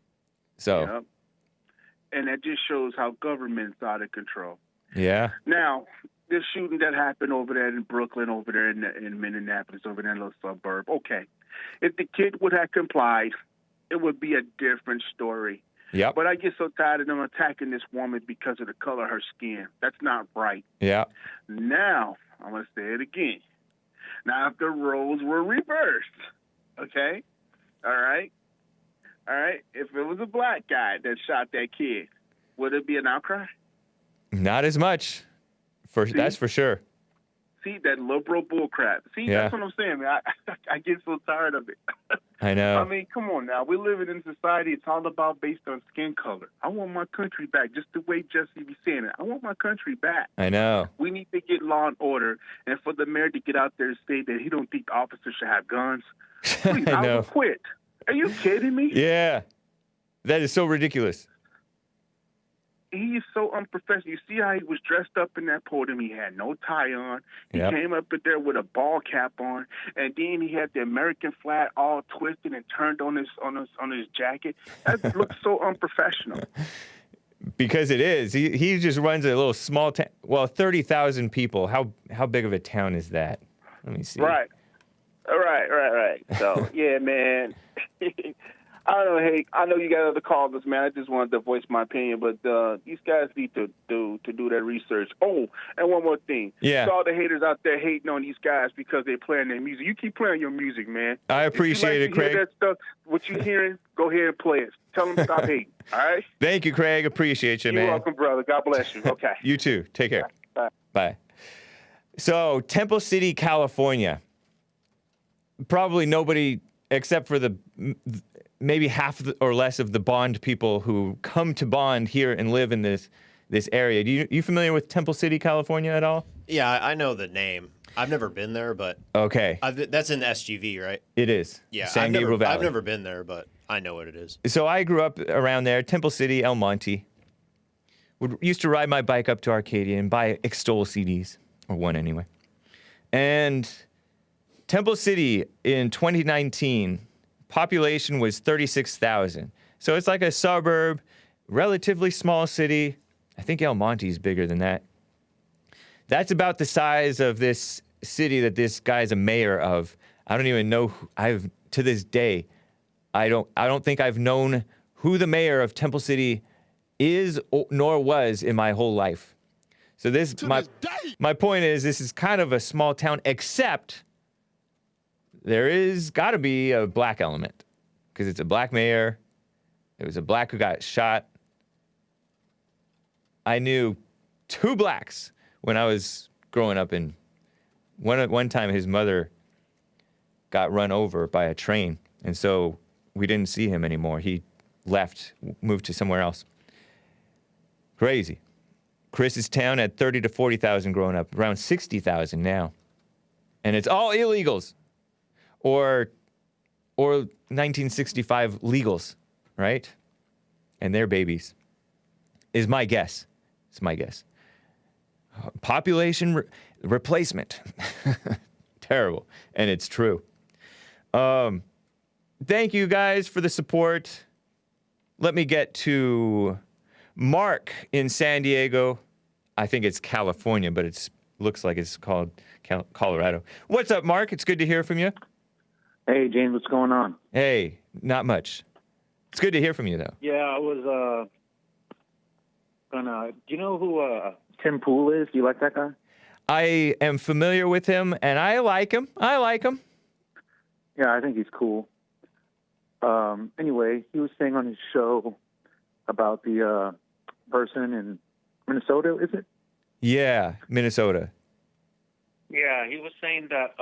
So. Yep. And that just shows how government's out of control. Yeah. Now, this shooting that happened over there in Brooklyn, over there in Minneapolis, over there in a little suburb, okay. If the kid would have complied, it would be a different story. Yeah. But I get so tired of them attacking this woman because of the color of her skin. That's not right. Yeah. Now, I'm going to say it again. Now, if the roles were reversed, okay? All right? all right, if it was a black guy that shot that kid, would it be an outcry? Not as much. That's for sure. See, that liberal bullcrap. See, that's what I'm saying, man. I get so tired of it. I know. I mean, come on now. We're living in society. It's all about based on skin color. I want my country back, just the way Jesse be saying it. I want my country back. I know. We need to get law and order, and for the mayor to get out there and say that he don't think the officers should have guns. Please, I will quit. Are you kidding me? Yeah. That is so ridiculous. He is so unprofessional. You see how he was dressed up in that podium? He had no tie on. He came up there with a ball cap on, and then he had the American flag all twisted and turned on his jacket. That looks so unprofessional. Because it is. He just runs a little small town. Well, 30,000 people. How big of a town is that? Let me see. Right. So yeah, man. I don't know, hey, I know you got other callers, man. I just wanted to voice my opinion, but these guys need to do that research. Oh, and one more thing. Yeah. To all the haters out there hating on these guys because they're playing their music. You keep playing your music, man. I appreciate it, Kraig. Hear that stuff, what you're hearing, go ahead and play it. Tell them to stop hating, all right? Thank you, Kraig. Appreciate you, man. You're welcome, brother. God bless you. Okay. You too. Take care. Bye. Bye. So, Temple City, California. Probably nobody, except for maybe half or less of the Bond people who come to Bond here and live in this area. You familiar with Temple City, California at all? Yeah, I know the name. I've never been there, but okay, that's in SGV, right? It is. Yeah, San Gabriel Valley. I've never been there, but I know what it is. So I grew up around there, Temple City, El Monte. Used to ride my bike up to Arcadia and buy Extol CDs, or one anyway. And Temple City in 2019. Population was 36,000. So it's like a suburb, relatively small city. I think El Monte is bigger than that. That's about the size of this city that this guy's a mayor of. I don't even know to this day, I don't think I've known who the mayor of Temple City is nor was in my whole life. So my point is, this is kind of a small town, except there is got to be a black element, because it's a black mayor. There was a black who got shot. I knew 2 blacks when I was growing up, and one time his mother got run over by a train, and so we didn't see him anymore. He left, moved to somewhere else. Crazy. Chris's town had 30 to 40,000 growing up, around 60,000 now. And it's all illegals. Or 1965 legals, right? And their babies. Is my guess. It's my guess. Population replacement. Terrible. And it's true. Thank you guys for the support. Let me get to Mark in San Diego. I think it's California, but it looks like it's called Colorado. What's up, Mark? It's good to hear from you. Hey, James, what's going on? Hey, not much. It's good to hear from you, though. Yeah, I was do you know who Tim Pool is? Do you like that guy? I am familiar with him, and I like him. Yeah, I think he's cool. Anyway, he was saying on his show about the person in Minnesota, is it? Yeah, Minnesota. Yeah, he was saying that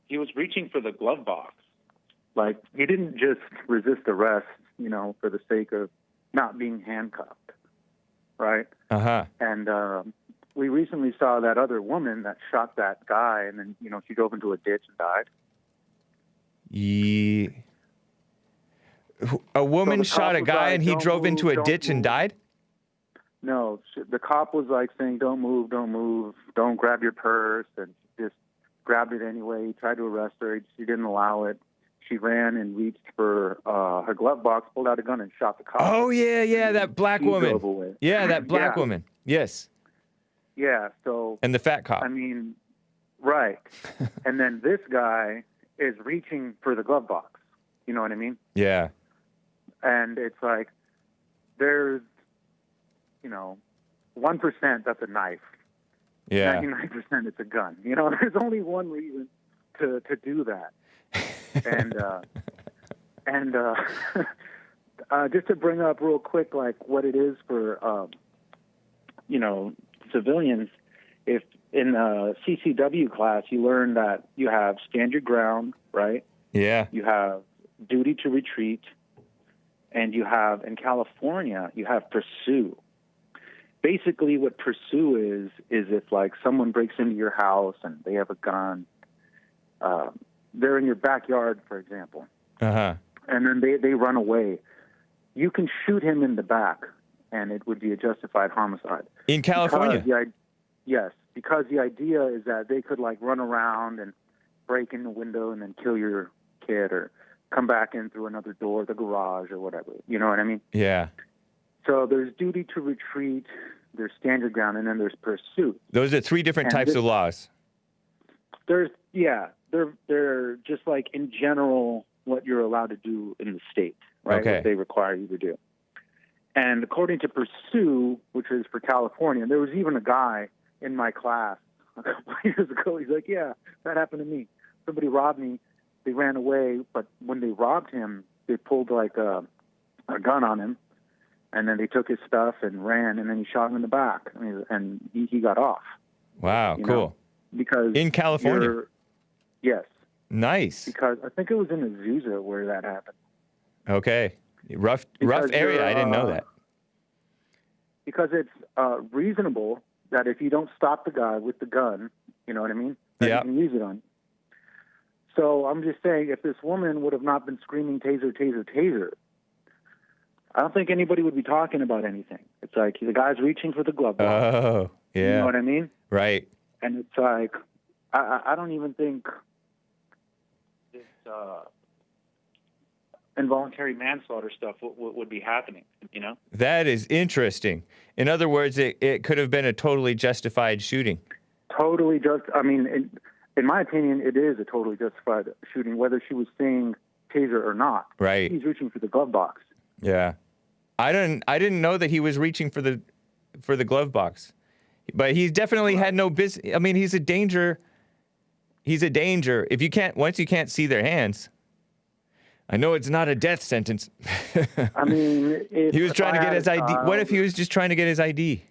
he was reaching for the glove box. Like, he didn't just resist arrest, for the sake of not being handcuffed, right? Uh-huh. And we recently saw that other woman that shot that guy, and then, she drove into a ditch and died. A woman shot a guy and he drove into a ditch and died? No, the cop was like saying, don't move, don't grab your purse, and just grabbed it anyway. He tried to arrest her. She didn't allow it. She ran and reached for her glove box, pulled out a gun, and shot the cop. Oh, yeah, that black woman. Yeah, that black woman. Yes. Yeah, so... And the fat cop. I mean, right. And then this guy is reaching for the glove box. You know what I mean? Yeah. And it's like, there's, 1% that's a knife. Yeah. 99% it's a gun. There's only one reason to do that. And just to bring up real quick, like what it is for, civilians, if in the CCW class, you learn that you have stand your ground, right? Yeah. You have duty to retreat, and you have, in California, you have pursue. Basically, what pursue is if, like, someone breaks into your house and they have a gun, they're in your backyard, for example, Uh-huh. and then they run away. You can shoot him in the back, and it would be a justified homicide. In California? Yes, because the idea is that they could, like, run around and break in the window and then kill your kid or come back in through another door, the garage or whatever. You know what I mean? Yeah. So there's duty to retreat, there's stand your ground, and then there's pursuit. Those are three different types of laws. They're just like in general what you're allowed to do in the state, right? Okay. What they require you to do. And according to pursue, which is for California, there was even a guy in my class a couple of years ago. He's like, yeah, that happened to me. Somebody robbed me. They ran away, but when they robbed him, they pulled like a gun on him, and then they took his stuff and ran, and then he shot him in the back, and he got off. Wow, you cool. know? Because in California? Yes. Nice. Because I think it was in Azusa where that happened. Okay. Rough area. I didn't know that. Because it's reasonable that if you don't stop the guy with the gun, you know what I mean? That Yeah. you can use it on you. So I'm just saying, if this woman would have not been screaming taser, taser, taser, I don't think anybody would be talking about anything. It's like the guy's reaching for the glove box. Oh, yeah. You know what I mean? Right. And it's like, I don't even think this involuntary manslaughter stuff would be happening, you know? That is interesting. In other words, it could have been a totally justified shooting. Totally in my opinion, it is a totally justified shooting, whether she was saying taser or not. Right. He's reaching for the glove box. Yeah. I didn't know that he was reaching for the glove box. But he definitely had no business. I mean, he's a danger. He's a danger. Once you can't see their hands. I know it's not a death sentence. I mean, he was trying to get his ID. What if he was just trying to get his ID?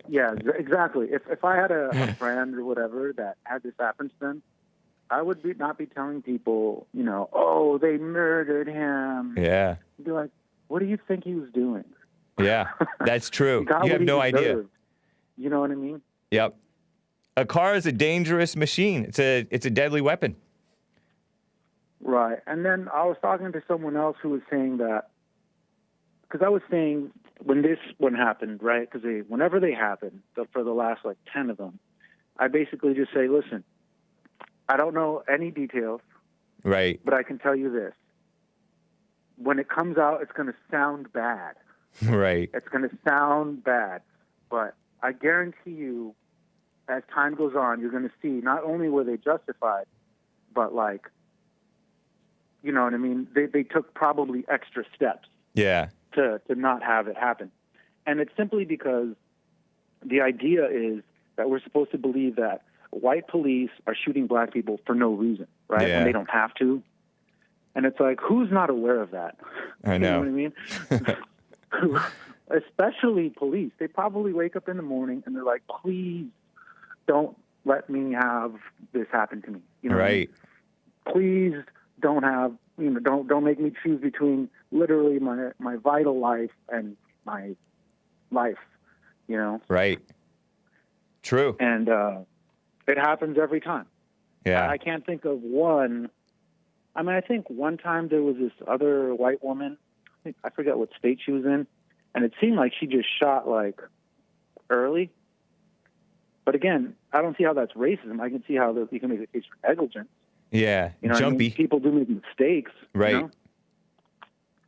Yeah, exactly. If I had a friend or whatever that had this happen to them, I would not be telling people, oh, they murdered him. Yeah. I'd be like, what do you think he was doing? Yeah, that's true. You have no idea. You know what I mean? Yep. A car is a dangerous machine. It's a deadly weapon. Right. And then I was talking to someone else who was saying that, because I was saying when this one happened, right, because whenever they happen, for the last 10 of them, I basically just say, listen, I don't know any details. Right. But I can tell you this. When it comes out, it's going to sound bad. Right. It's going to sound bad. But I guarantee you, as time goes on, you're going to see not only were they justified, but you know what I mean? They took probably extra steps. Yeah. To not have it happen. And it's simply because the idea is that we're supposed to believe that white police are shooting black people for no reason, right? Yeah. And they don't have to. And it's like, who's not aware of that? I know. You know what I mean? Especially police. They probably wake up in the morning and they're like, please don't let me have this happen to me. You know right. what I mean? Please don't make me choose between literally my vital life and my life, Right. True. And it happens every time. Yeah. I can't think of one. I mean, I think one time there was this other white woman. I forget what state she was in, and it seemed like she just shot early. But again, I don't see how that's racism. I can see how you can make a case for negligence. Yeah, jumpy. I mean? People do make mistakes. Right.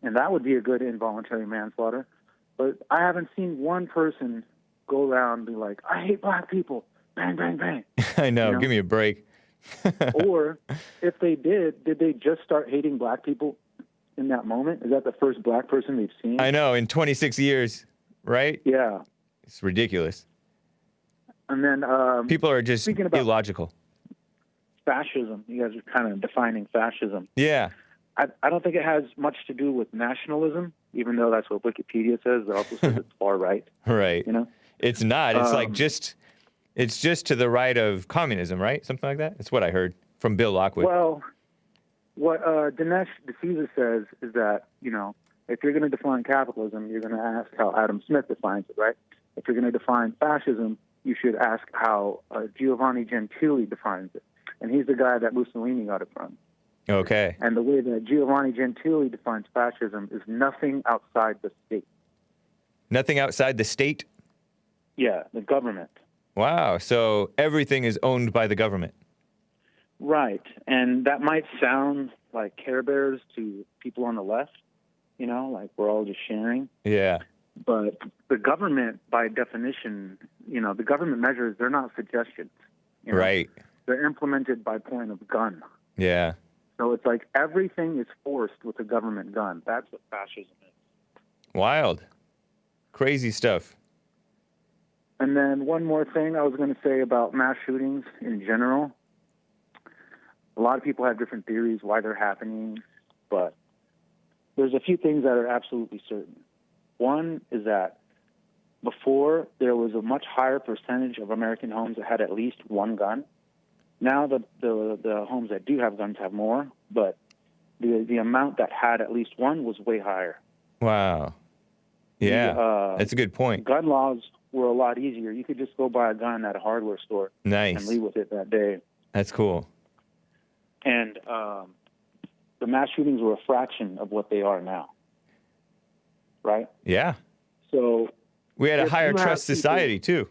And that would be a good involuntary manslaughter. But I haven't seen one person go around and be like, I hate black people. Bang, bang, bang. I know. Give me a break. Or if they did they just start hating black people in that moment? Is that the first black person they've seen? I know, in 26 years, right? Yeah. It's ridiculous. And then people are just illogical. Fascism. You guys are kind of defining fascism. Yeah. I don't think it has much to do with nationalism, even though that's what Wikipedia says. It also says it's far right. Right. You know? It's not. It's like it's just to the right of communism, right? Something like that. That's what I heard from Bill Lockwood. Well, what Dinesh D'Souza says is that, you know, if you're going to define capitalism, you're going to ask how Adam Smith defines it, right? If you're going to define fascism, you should ask how Giovanni Gentili defines it. And he's the guy that Mussolini got it from. Okay. And the way that Giovanni Gentili defines fascism is nothing outside the state. Nothing outside the state? Yeah, the government. Wow. So everything is owned by the government. Right. And that might sound like Care Bears to people on the left, you know, like we're all just sharing. Yeah. But the government, by definition, you know, the government measures, they're not suggestions. You know? Right. They're implemented by point of gun. Yeah. So it's like everything is forced with a government gun. That's what fascism is. Wild. Crazy stuff. And then one more thing I was going to say about mass shootings in general. A lot of people have different theories why they're happening, but there's a few things that are absolutely certain. One is that before, there was a much higher percentage of American homes that had at least one gun. Now the homes that do have guns have more, but the amount that had at least one was way higher. Wow. Yeah, that's a good point. Gun laws were a lot easier. You could just go buy a gun at a hardware store Nice. and leave with it that day. That's cool. And the mass shootings were a fraction of what they are now, right? Yeah. So we had a if higher you have trust society, too.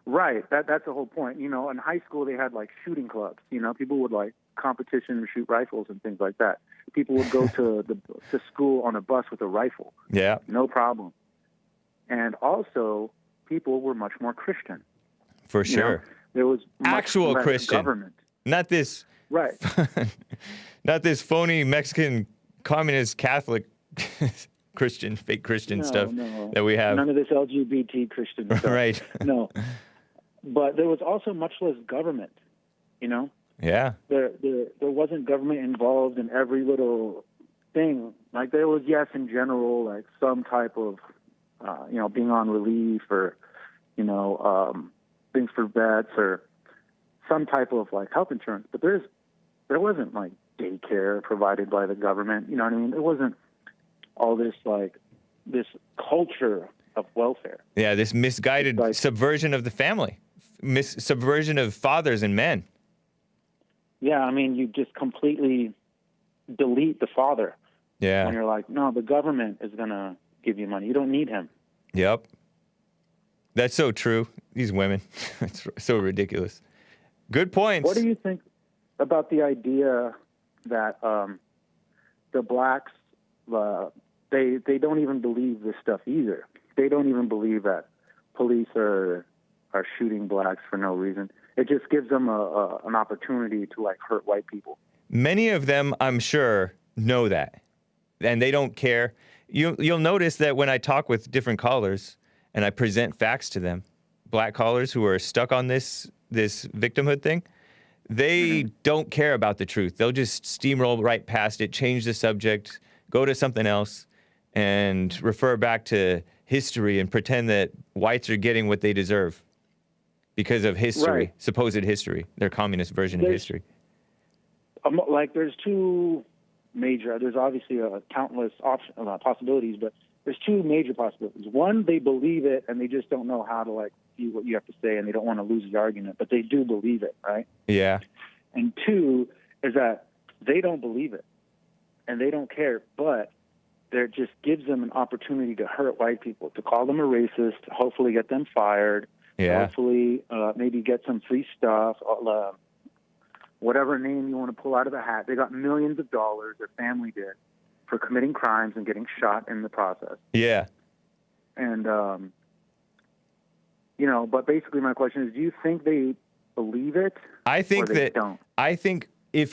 Right. That's the whole point. You know, in high school, they had, like, shooting clubs. You know, people would, like, competition to shoot rifles and things like that. People would go to school on a bus with a rifle. Yeah. No problem. And also, people were much more Christian. For sure. You know, there was much actual less Christian. government. Not this. Right. Not this phony Mexican communist Catholic Christian, fake Christian stuff that we have. None of this LGBT Christian stuff. Right. No. But there was also much less government, you know? Yeah. There wasn't government involved in every little thing. Like there was, yes, in general, like some type of, you know, being on relief or, you know, things for vets or some type of like health insurance. But there wasn't like daycare provided by the government. You know what I mean? There wasn't all this like this culture of welfare. Yeah, this misguided subversion of the family, subversion of fathers and men. Yeah, I mean, you just completely delete the father. Yeah. When you're like, no, the government is going to give you money. You don't need him. Yep. That's so true. These women, it's so ridiculous. Good points. What do you think about the idea that the blacks, they don't even believe this stuff either? They don't even believe that police are shooting blacks for no reason. It just gives them an opportunity to like hurt white people. Many of them, I'm sure, know that, and they don't care. You'll notice that when I talk with different callers and I present facts to them, black callers who are stuck on this victimhood thing, they don't care about the truth. They'll just steamroll right past it, change the subject, go to something else, and refer back to history and pretend that whites are getting what they deserve because of history, right. Supposed history, their communist version of history. Like there's there's obviously countless possibilities, but there's two major possibilities. One, they believe it and they just don't know how to like see what you have to say and they don't want to lose the argument, but they do believe it, right? Yeah. And two is that they don't believe it and they don't care, but it just gives them an opportunity to hurt white people, to call them a racist, to hopefully get them fired, hopefully maybe get some free stuff, whatever name you want to pull out of the hat. They got millions of dollars, their family did, for committing crimes and getting shot in the process. Yeah. And, you know, but basically my question is, do you think they believe it? I think or they that, don't? I think I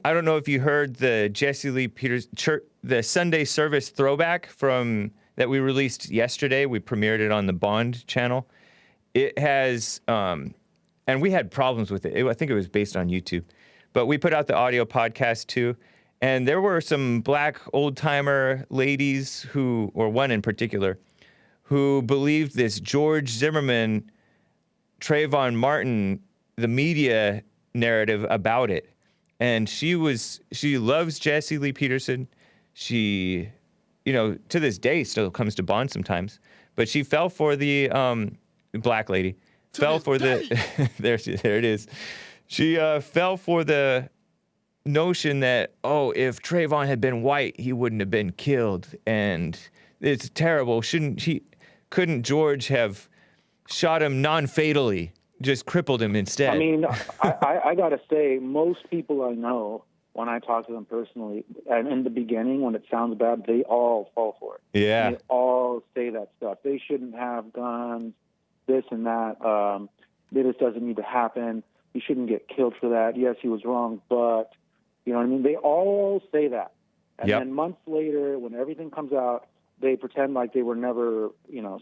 don't know if you heard the Jesse Lee Peters church, the Sunday service throwback that we released yesterday. We premiered it on the Bond channel. It has, and we had problems with it. I think it was based on YouTube, but we put out the audio podcast too. And there were some black old-timer ladies or one in particular, who believed this George Zimmerman, Trayvon Martin, the media narrative about it. And she loves Jesse Lee Peterson. She, to this day still comes to Bond sometimes. But she fell for the black lady. There it is. She fell for the notion that, if Trayvon had been white, he wouldn't have been killed. And it's terrible. Couldn't George have shot him non-fatally, just crippled him instead? I mean, I got to say, most people I know, when I talk to them personally, and in the beginning, when it sounds bad, they all fall for it. Yeah. They all say that stuff. They shouldn't have guns, this and that. This doesn't need to happen. He shouldn't get killed for that. Yes, he was wrong, but, you know what I mean? They all say that. And then months later, when everything comes out, they pretend like they were never,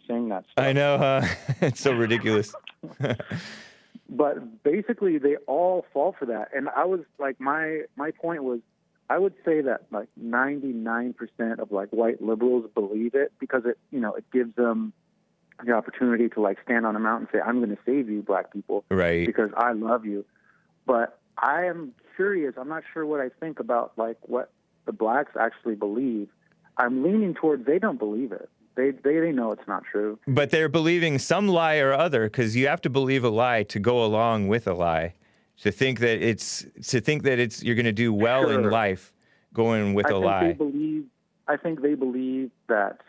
saying that stuff. I know, huh? It's so ridiculous. But basically, they all fall for that. And I was like, my point was, I would say that like 99% of like white liberals believe it because it gives them the opportunity to like stand on a mountain and say, I'm going to save you, black people, right? Because I love you. But I am curious. I'm not sure what I think about like what the blacks actually believe. I'm leaning towards they don't believe it. They know it's not true. But they're believing some lie or other, because you have to believe a lie to go along with a lie. To think that you're going to do well in life going with a lie. I think they believe that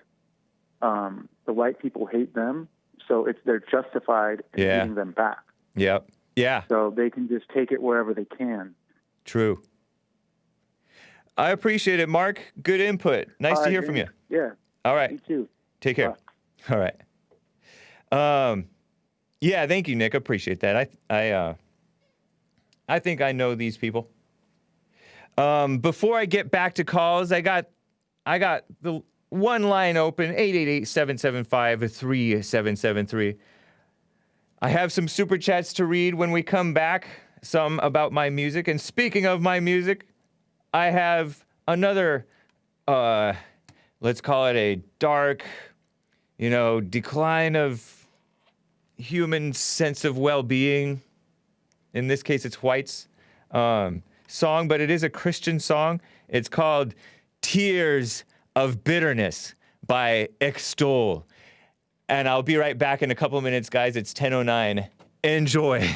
the white people hate them, so they're justified in beating them back. Yep. Yeah. So they can just take it wherever they can. True. I appreciate it, Mark. Good input. Nice to hear from you. Yeah. All right. You too. Take care. Bye. All right. Yeah, thank you, Nick. I appreciate that. I think I know these people. Before I get back to calls, I got the one line open, 888-775-3773. I have some super chats to read when we come back, some about my music. And speaking of my music, I have another, let's call it a dark, decline of human sense of well-being. In this case, it's whites song, but it is a Christian song. It's called Tears of Bitterness by Extol. And I'll be right back in a couple minutes, guys. It's 10:09. Enjoy.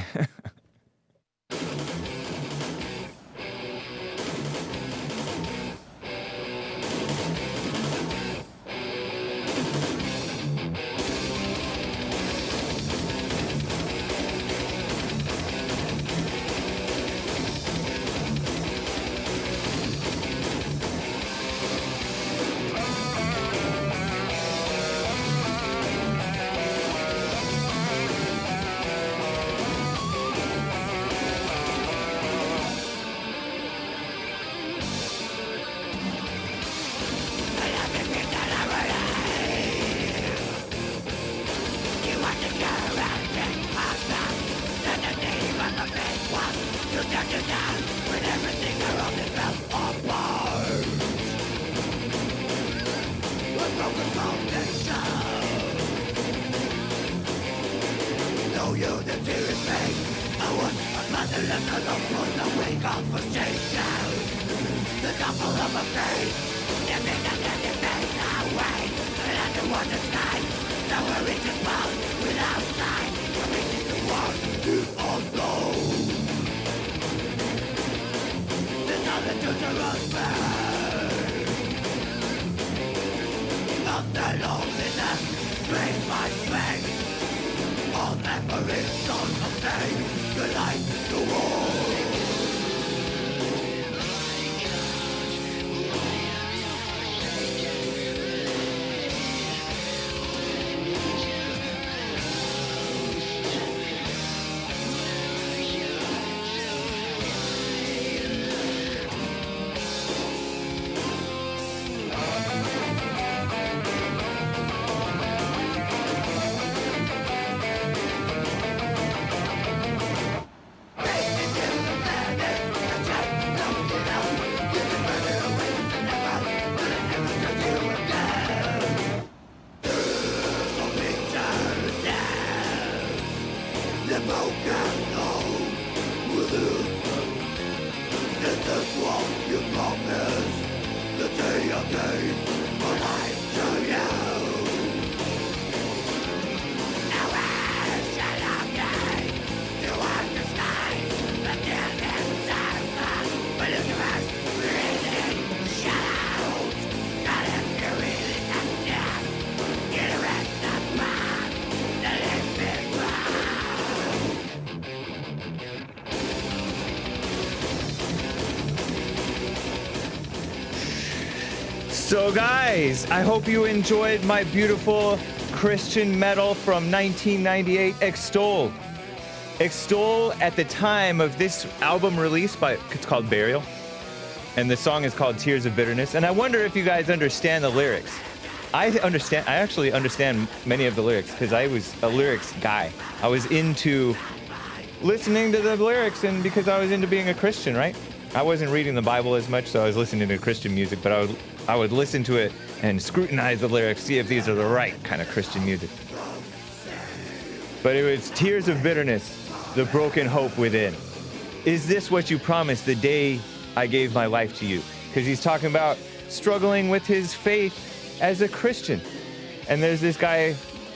So guys, I hope you enjoyed my beautiful Christian metal from 1998, Extol. Extol at the time of this album release, it's called Burial. And the song is called Tears of Bitterness. And I wonder if you guys understand the lyrics. I actually understand many of the lyrics because I was a lyrics guy. I was into listening to the lyrics and because I was into being a Christian, right? I wasn't reading the Bible as much, so I was listening to Christian music, but I would listen to it and scrutinize the lyrics, see if these are the right kind of Christian music. But it was Tears of Bitterness, the broken hope within. Is this what you promised the day I gave my life to you? Because he's talking about struggling with his faith as a Christian. And there's this guy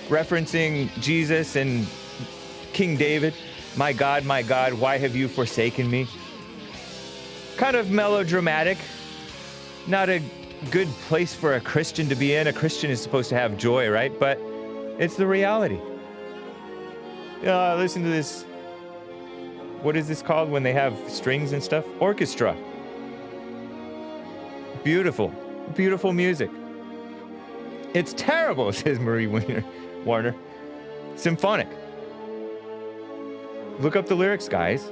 referencing Jesus and King David. My God, why have you forsaken me? Kind of melodramatic. Not a good place for a Christian to be in. A Christian is supposed to have joy, right? But it's the reality. Listen to this. What is this called when they have strings and stuff? Orchestra. Beautiful, beautiful music. It's terrible, says Marie Warner. Symphonic. Look up the lyrics, guys.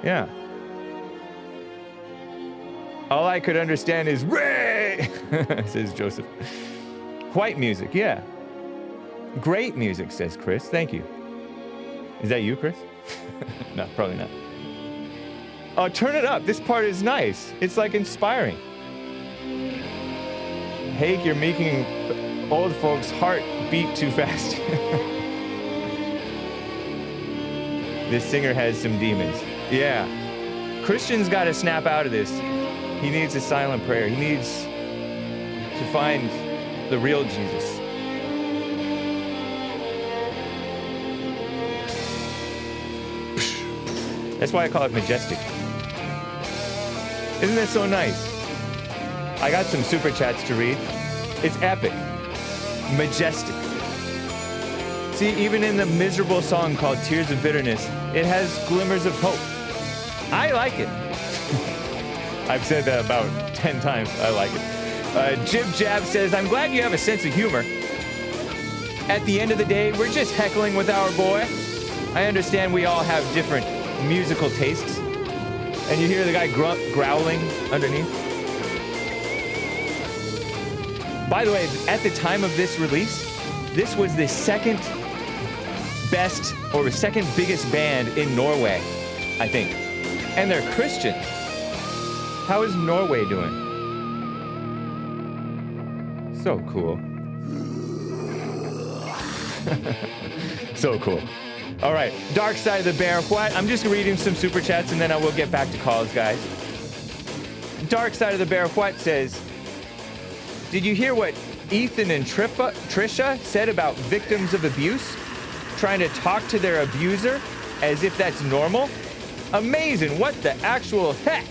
Yeah. All I could understand is Ray, says Joseph. White music, yeah. Great music, says Chris. Thank you. Is that you, Chris? No, probably not. Oh, turn it up. This part is nice. It's like inspiring. Hake, you're making old folks' heart beat too fast. This singer has some demons. Yeah. Christian's got to snap out of this. He needs a silent prayer. He needs to find the real Jesus. That's why I call it majestic. Isn't that so nice? I got some super chats to read. It's epic. Majestic. See, even in the miserable song called Tears of Bitterness, it has glimmers of hope. I like it. I've said that about 10 times. I like it. Jib Jab says, I'm glad you have a sense of humor. At the end of the day, we're just heckling with our boy. I understand we all have different musical tastes. And you hear the guy growling underneath. By the way, at the time of this release, this was the second best or second biggest band in Norway, I think. And they're Christian. How is Norway doing? So cool. So cool. All right, Dark Side of the Bear. What? I'm just reading some super chats and then I will get back to calls, guys. Dark Side of the Bear. What says, did you hear what Ethan and Trisha said about victims of abuse? Trying to talk to their abuser as if that's normal? Amazing. What the actual heck?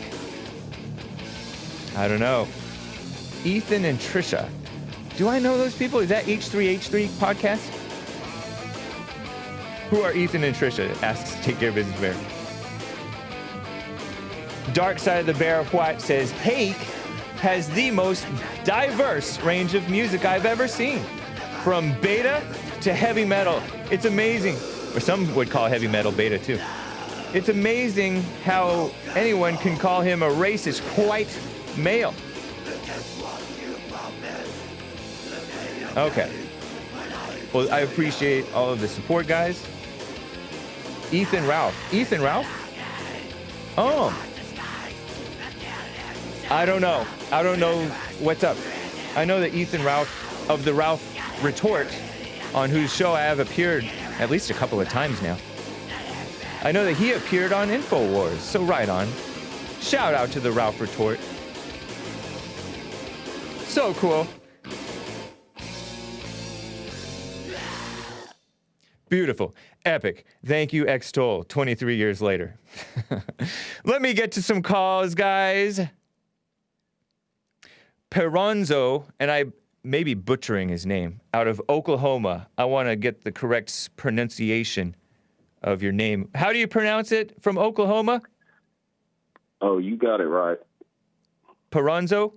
I don't know. Ethan and Trisha. Do I know those people? Is that H3H3 podcast? Who are Ethan and Trisha? Asks Take Care Business Bear. Dark Side of the Bear White says, Hake has the most diverse range of music I've ever seen. From beta to heavy metal. It's amazing. Or some would call heavy metal beta too. It's amazing how anyone can call him a racist white male. Okay. Well, I appreciate all of the support, guys. Ethan Ralph. Ethan Ralph? Oh. I don't know. I don't know what's up. I know that Ethan Ralph of the Ralph Retort, on whose show I have appeared at least a couple of times now. I know that he appeared on InfoWars, so right on. Shout out to the Ralph Retort. So cool. Beautiful. Epic. Thank you, Extol, 23 years later. Let me get to some calls, guys. Teronzo, and I may be butchering his name, out of Oklahoma. I want to get the correct pronunciation of your name. How do you pronounce it from Oklahoma? Oh, you got it right. Teronzo?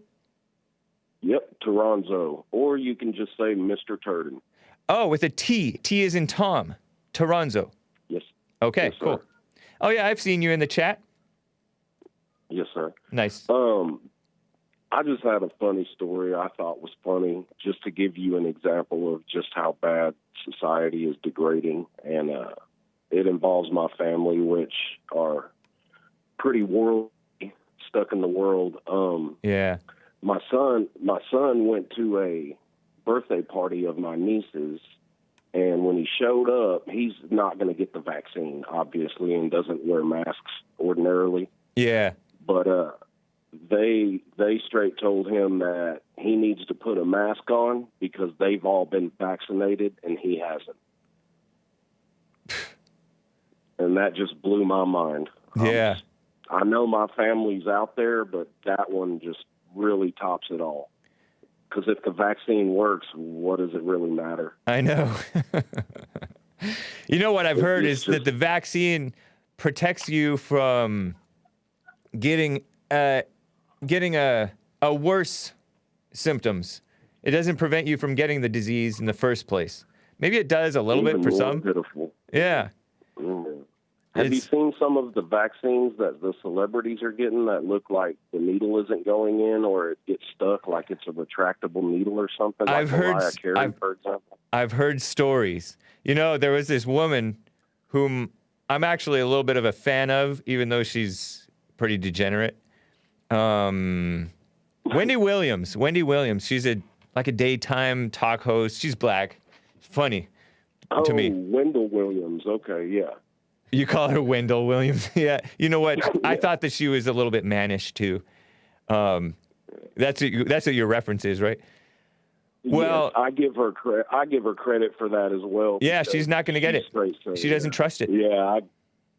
Yep, Teronzo. Or you can just say Mr. Turden. Oh, with a T. T is in Tom. Teronzo. Yes. Okay, Yes, sir. cool. Oh, yeah, I've seen you in the chat. Yes, sir. Nice. I just had a funny story I thought was funny, just to give you an example of just how bad society is degrading. And it involves my family, which are pretty worldly, stuck in the world. Yeah. My son went to a birthday party of my niece's, and when he showed up, he's not going to get the vaccine, obviously, and doesn't wear masks ordinarily. Yeah. But they straight told him that he needs to put a mask on because they've all been vaccinated and he hasn't. And that just blew my mind. Yeah. I know my family's out there, but that one just really tops it all. Because if the vaccine works, what does it really matter? I know. You know what I've heard is that the vaccine protects you from getting worse symptoms. It doesn't prevent you from getting the disease in the first place. Maybe it does a little bit for some. Pitiful. Yeah. Mm-hmm. Have you seen some of the vaccines that the celebrities are getting that look like the needle isn't going in, or it gets stuck like it's a retractable needle or something? I've like heard, Mariah Carey, for example. I've heard stories. You know, there was this woman whom I'm actually a little bit of a fan of, even though she's pretty degenerate. Wendy Williams. She's a daytime talk host. She's black. Funny to me. Wendell Williams. Okay, yeah. You call her Wendell Williams? Yeah. You know what? I thought that she was a little bit mannish too. That's what your reference is, right? Well, yes, I give her credit for that as well. Yeah, she's not going to get it. She doesn't trust it. Yeah.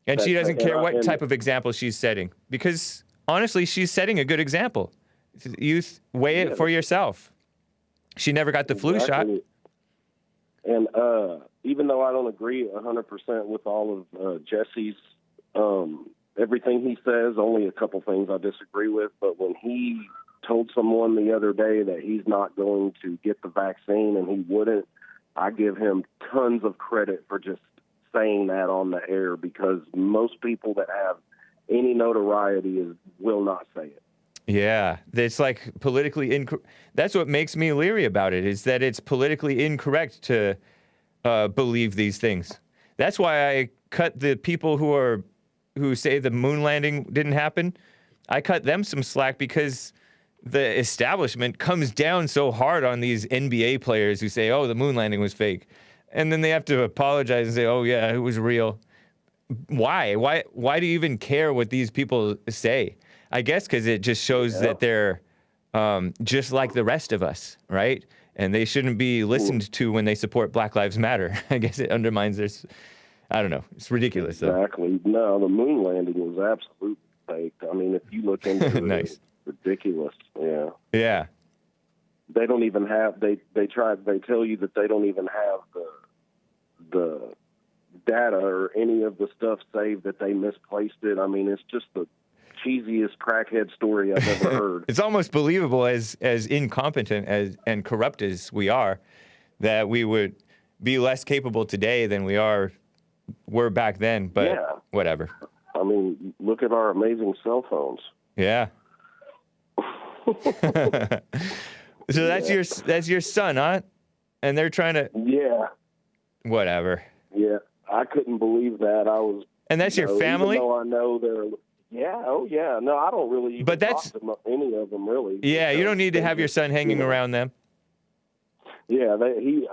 And she doesn't care what type of example she's setting, because honestly, she's setting a good example. You weigh it for yourself. She never got the flu shot. And even though I don't agree 100% with all of Jesse's everything he says, only a couple things I disagree with. But when he told someone the other day that he's not going to get the vaccine and he wouldn't, I give him tons of credit for just saying that on the air, because most people that have any notoriety will not say it. Yeah, it's like politically incorrect. That's what makes me leery about it, is that it's politically incorrect to believe these things. That's why I cut the people who say the moon landing didn't happen. I cut them some slack, because the establishment comes down so hard on these NBA players who say, "Oh, the moon landing was fake," and then they have to apologize and say, "Oh yeah, it was real." Why? Why do you even care what these people say? I guess because it just shows that they're just like the rest of us, right? And they shouldn't be listened to when they support Black Lives Matter. I guess it undermines their... I don't know. It's ridiculous, though. Exactly. No, the moon landing was absolutely fake. I mean, if you look into it, nice. It's ridiculous. Yeah. Yeah. They don't even have... They tell you that they don't even have the data or any of the stuff saved, that they misplaced it. I mean, it's just the cheesiest crackhead story I've ever heard. It's almost believable, as incompetent and corrupt as we are, that we would be less capable today than were back then, but whatever. I mean, look at our amazing cell phones. Yeah. So that's your son, huh? And they're trying to... Yeah. Whatever. Yeah, I couldn't believe that. And that's your family? Even though I know they're... Yeah, oh yeah. No, I don't really even talk to any of them, really. Yeah, you don't need to have your son hanging around them. Yeah, he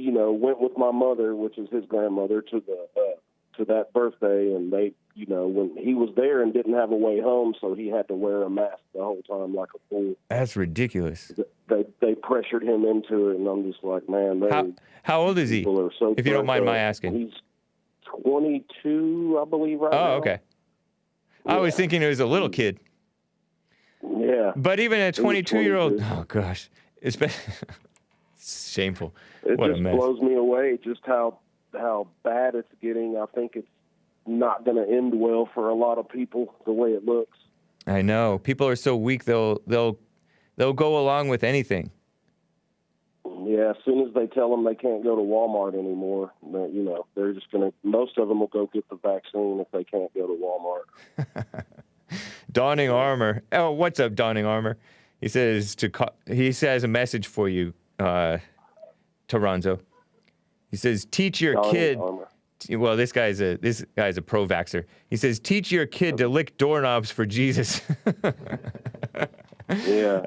went with my mother, which is his grandmother, to that birthday, and they, when he was there and didn't have a way home, so he had to wear a mask the whole time like a fool. That's ridiculous. They pressured him into it, and I'm just like, man. How old is he? So if you don't mind my asking. He's 22, I believe, right now. Oh, okay. I was thinking it was a little kid. Yeah. But even a 22-year-old, oh gosh, it's shameful. What a mess. It just blows me away just how bad it's getting. I think it's not going to end well for a lot of people the way it looks. I know. People are so weak, they'll They'll go along with anything. Yeah, as soon as they tell them they can't go to Walmart anymore, they're just going to, most of them will go get the vaccine if they can't go to Walmart. Dawning Armour. Oh, what's up, Dawning Armour? He says he says a message for you, Teronzo. He says, teach your kid. Armour. Well, this guy's a pro-vaxxer. He says, teach your kid to lick doorknobs for Jesus. Yeah.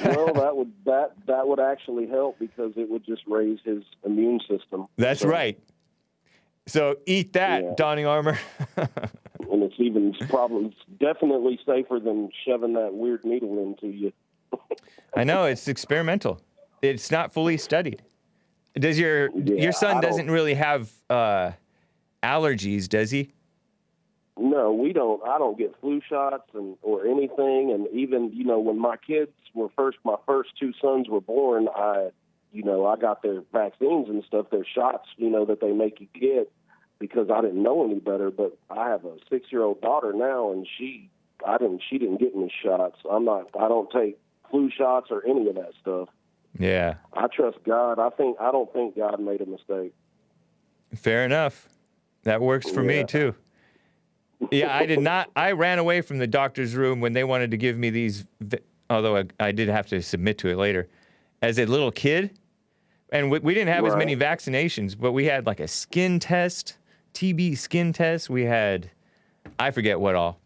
Well, that would actually help because it would just raise his immune system. That's right. So eat that, Dawning Armour. And it's probably definitely safer than shoving that weird needle into you. I know, it's experimental. It's not fully studied. Does your son doesn't really have allergies, does he? No, we don't. I don't get flu shots or anything. And even, when my kids were my first two sons were born, I got their vaccines and stuff, their shots, that they make you get because I didn't know any better. But I have a 6-year-old daughter now, and she didn't get any shots. I don't take flu shots or any of that stuff. Yeah. I trust God. I don't think God made a mistake. Fair enough. That works for me too. Yeah, I did not. I ran away from the doctor's room when they wanted to give me these, although I did have to submit to it later, as a little kid. And we didn't have as many vaccinations, but we had like a skin test, TB skin test. We had, I forget what all,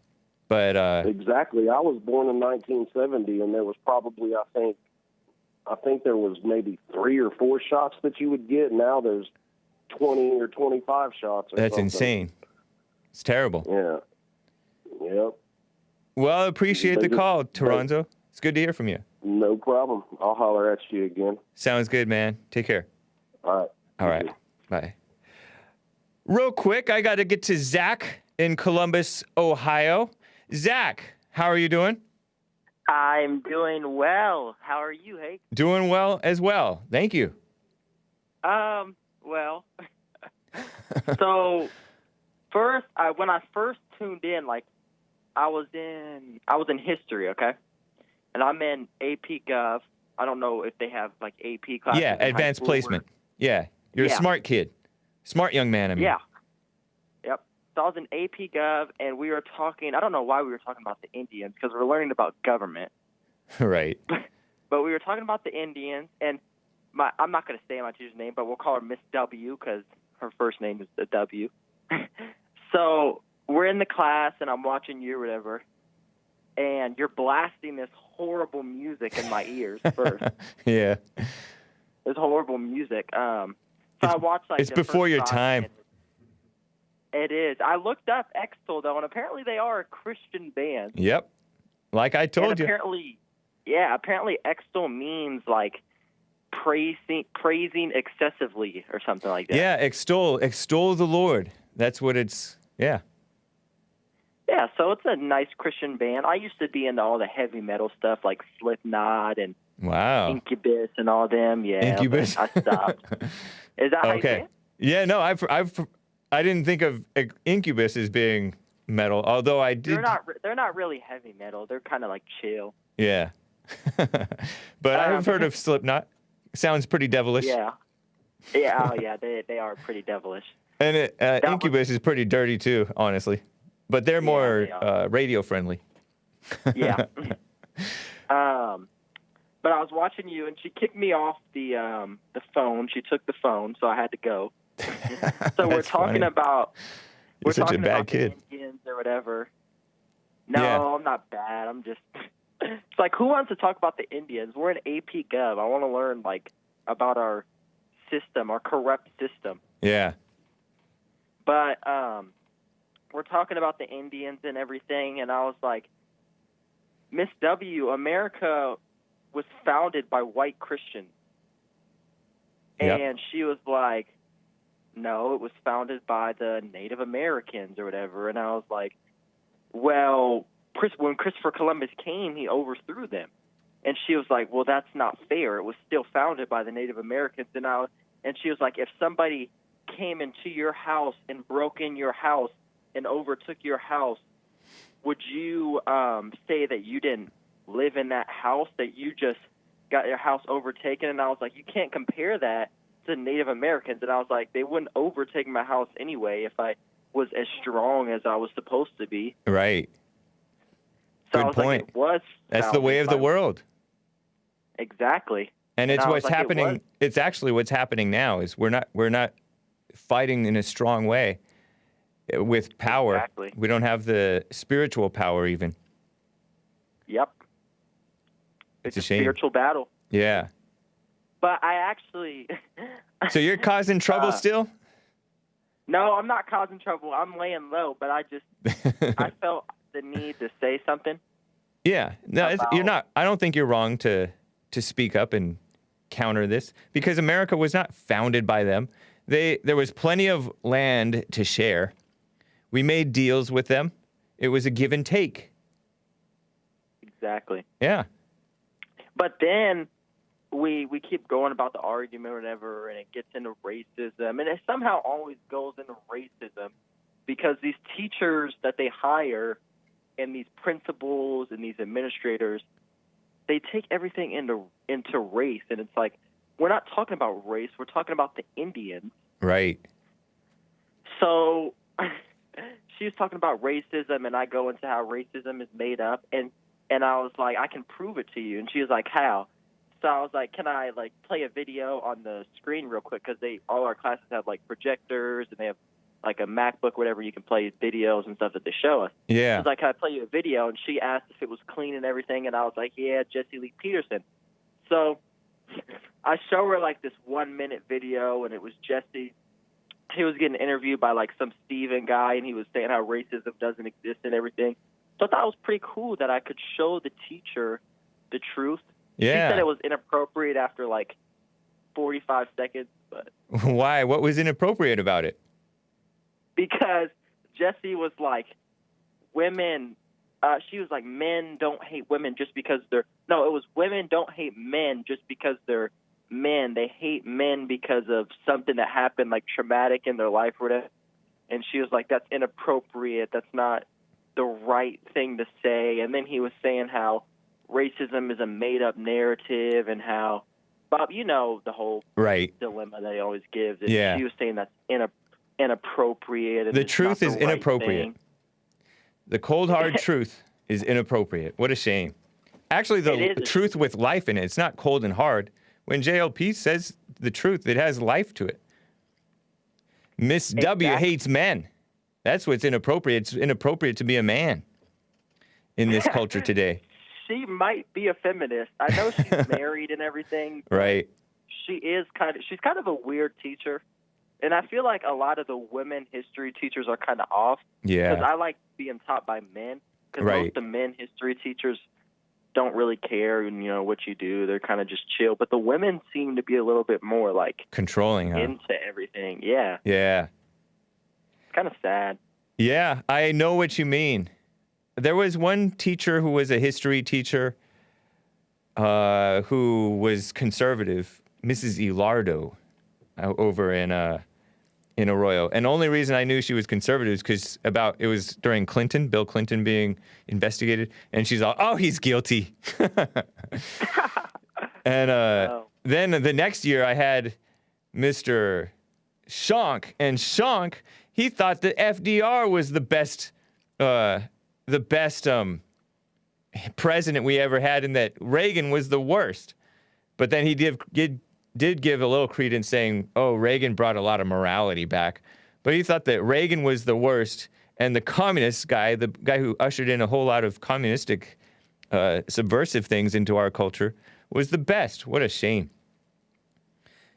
but. Exactly. I was born in 1970, and there was probably, I think there was maybe 3 or 4 shots that you would get. Now there's 20 or 25 shots. That's insane. It's terrible. Yeah. Yep. Well, I appreciate the call, Teronzo. It's good to hear from you. No problem. I'll holler at you again. Sounds good, man. Take care. All right. Bye. Real quick, I got to get to Zach in Columbus, Ohio. Zach, how are you doing? I'm doing well. How are you, Hake? Doing well as well. Thank you. Well, so first, when I first tuned in, I was in history, okay, and I'm in AP Gov. I don't know if they have AP classes. Yeah, advanced placement. Yeah, you're a smart kid, smart young man. I mean. Yeah. Yep. So I was in AP Gov, and we were talking. I don't know why we were talking about the Indians because we're learning about government. Right. But we were talking about the Indians, and I'm not going to say my teacher's name, but we'll call her Miss W because her first name is the W. So we're in the class, and I'm watching you or whatever, and you're blasting this horrible music in my ears first. Yeah. This horrible music. So I watched it's before your time. It is. I looked up Extol, though, and apparently they are a Christian band. Yep. Like I told you. Apparently Extol means praising excessively or something like that. Yeah, extol the Lord. That's what it's, yeah. Yeah, so it's a nice Christian band. I used to be into all the heavy metal stuff like Slipknot and Incubus and all them. Yeah, Incubus. I stopped. Is that how you say it? Yeah, no, I didn't think of Incubus as being metal, although I did. They're not really heavy metal. They're kind of chill. Yeah. But I've heard of Slipknot. Sounds pretty devilish. Yeah. Yeah, oh yeah, they are pretty devilish. And Incubus is pretty dirty too, honestly. But they're more radio friendly. Yeah. But I was watching you, and she kicked me off the phone. She took the phone, so I had to go. So we're talking about You're such a bad kid. Indians or whatever. No, I'm not bad. I'm just. It's who wants to talk about the Indians? We're in AP Gov. I want to learn about our system, our corrupt system. Yeah. But we're talking about the Indians and everything, and I was like, Miss W, America was founded by white Christians. Yep. And she was like, no, it was founded by the Native Americans or whatever. And I was like, well, when Christopher Columbus came, he overthrew them. And she was like, well, that's not fair. It was still founded by the Native Americans. And she was like, if somebody came into your house and broke in your house and overtook your house, would you say that you didn't live in that house that you just got your house overtaken. And I was like, you can't compare that to Native Americans. And I was like, they wouldn't overtake my house anyway if I was as strong as I was supposed to be. Right. So Good I was point. like, it was That's the way of the world. Exactly. And it's what's happening. It's actually what's happening now is we're not fighting in a strong way with power. Exactly. We don't have the spiritual power even. Yep. It's a shame. Spiritual battle. Yeah. But I actually... So you're causing trouble still? No, I'm not causing trouble. I'm laying low, but I felt the need to say something. Yeah. No, you're not. I don't think you're wrong to speak up and counter this because America was not founded by them. There was plenty of land to share. We made deals with them. It was a give and take. Exactly. Yeah. But then we keep going about the argument or whatever, and it gets into racism, and it somehow always goes into racism because these teachers that they hire and these principals and these administrators, they take everything into race, and it's like, we're not talking about race, we're talking about the Indians. Right. So she was talking about racism, and I go into how racism is made up, and I was like, I can prove it to you. And she was like, how? So I was like, can I play a video on the screen real quick? Because all our classes have projectors, and they have a MacBook, whatever, you can play videos and stuff that they show us. Yeah. She was like, can I play you a video? And she asked if it was clean and everything, and I was like, yeah, Jesse Lee Peterson. So I show her this 1 minute video, and it was Jesse. He was getting interviewed by some Steven guy, and he was saying how racism doesn't exist and everything. So I thought it was pretty cool that I could show the teacher the truth. Yeah. She said it was inappropriate after 45 seconds, but why? What was inappropriate about it? Because Jesse was like, women. She was like, men don't hate women just because they're. No, it was women don't hate men just because they're men. They hate men because of something that happened, traumatic in their life or whatever. And she was like, that's inappropriate. That's not the right thing to say. And then he was saying how racism is a made-up narrative and how, Bob, you know the whole dilemma that he always gives. And Yeah. She was saying that's inappropriate. And The it's truth not is the right inappropriate. thing. The cold, hard truth is inappropriate. What a shame. Actually, the truth with life in it, it's not cold and hard. When JLP says the truth, it has life to it. Miss W hates men. That's what's inappropriate. It's inappropriate to be a man in this culture today. She might be a feminist. I know she's married and everything. Right. She's kind of a weird teacher. And I feel like a lot of the women history teachers are kind of off. Yeah. Because I like being taught by men. Because Right. most of the men history teachers don't really care, what you do. They're kind of just chill. But the women seem to be a little bit more controlling, huh? into everything. Yeah. Yeah. It's kind of sad. Yeah, I know what you mean. There was one teacher who was a history teacher who was conservative, Mrs. Ilardo, over in Arroyo. And the only reason I knew she was conservative is because it was during Clinton, Bill Clinton being investigated, and she's all, oh, he's guilty. And then the next year I had Mr. Shonk, and Shonk, he thought that FDR was the best president we ever had, and that Reagan was the worst. But then he did give a little credence, saying, oh, Reagan brought a lot of morality back. But he thought that Reagan was the worst, and the communist guy, the guy who ushered in a whole lot of communistic subversive things into our culture, was the best. What a shame.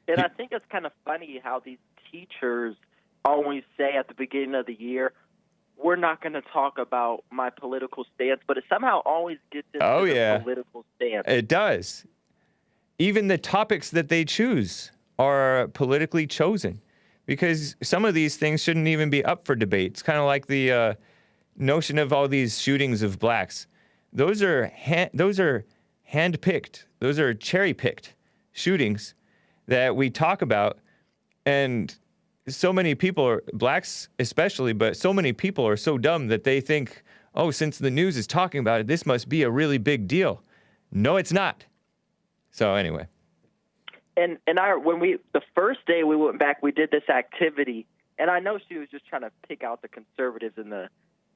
And I think it's kind of funny how these teachers always say at the beginning of the year, we're not going to talk about my political stance, but it somehow always gets into the political stance. It does. Even the topics that they choose are politically chosen, because some of these things shouldn't even be up for debate. It's kind of like the notion of all these shootings of blacks. Those are hand-picked. Those are cherry-picked shootings that we talk about, and so many people, blacks especially, but so many people are so dumb that they think, oh, since the news is talking about it, this must be a really big deal. No, it's not. So anyway. And the first day we went back, we did this activity, and I know she was just trying to pick out the conservatives and the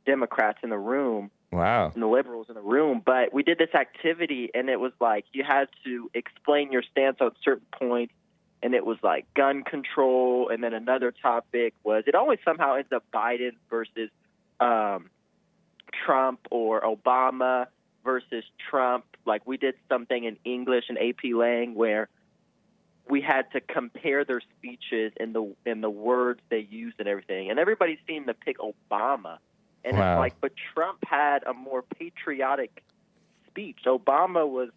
Democrats in the room. Wow. And the liberals in the room. But we did this activity, and it was like you had to explain your stance on certain points, and it was like gun control, and then another topic was it always somehow ends up Biden versus Trump or Obama versus Trump. Like we did something in English and AP Lang where we had to compare their speeches and the words they used and everything. And everybody seemed to pick Obama. And wow. It's like, but Trump had a more patriotic speech. Obama was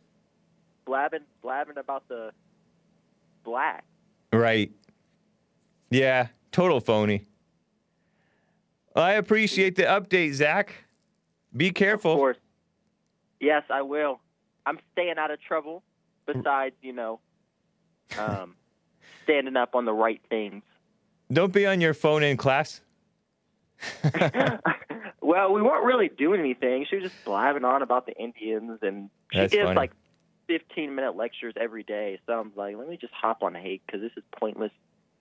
blabbing about the black. Right. Yeah, total phony. I appreciate the update, Zach. Be careful. Of course. Yes, I will. I'm staying out of trouble besides, standing up on the right things. Don't be on your phone in class. Well, we weren't really doing anything. She was just blabbing on about the Indians, and she That's gives funny. like 15-minute lectures every day. So I'm like, let me just hop on Hake because this is pointless,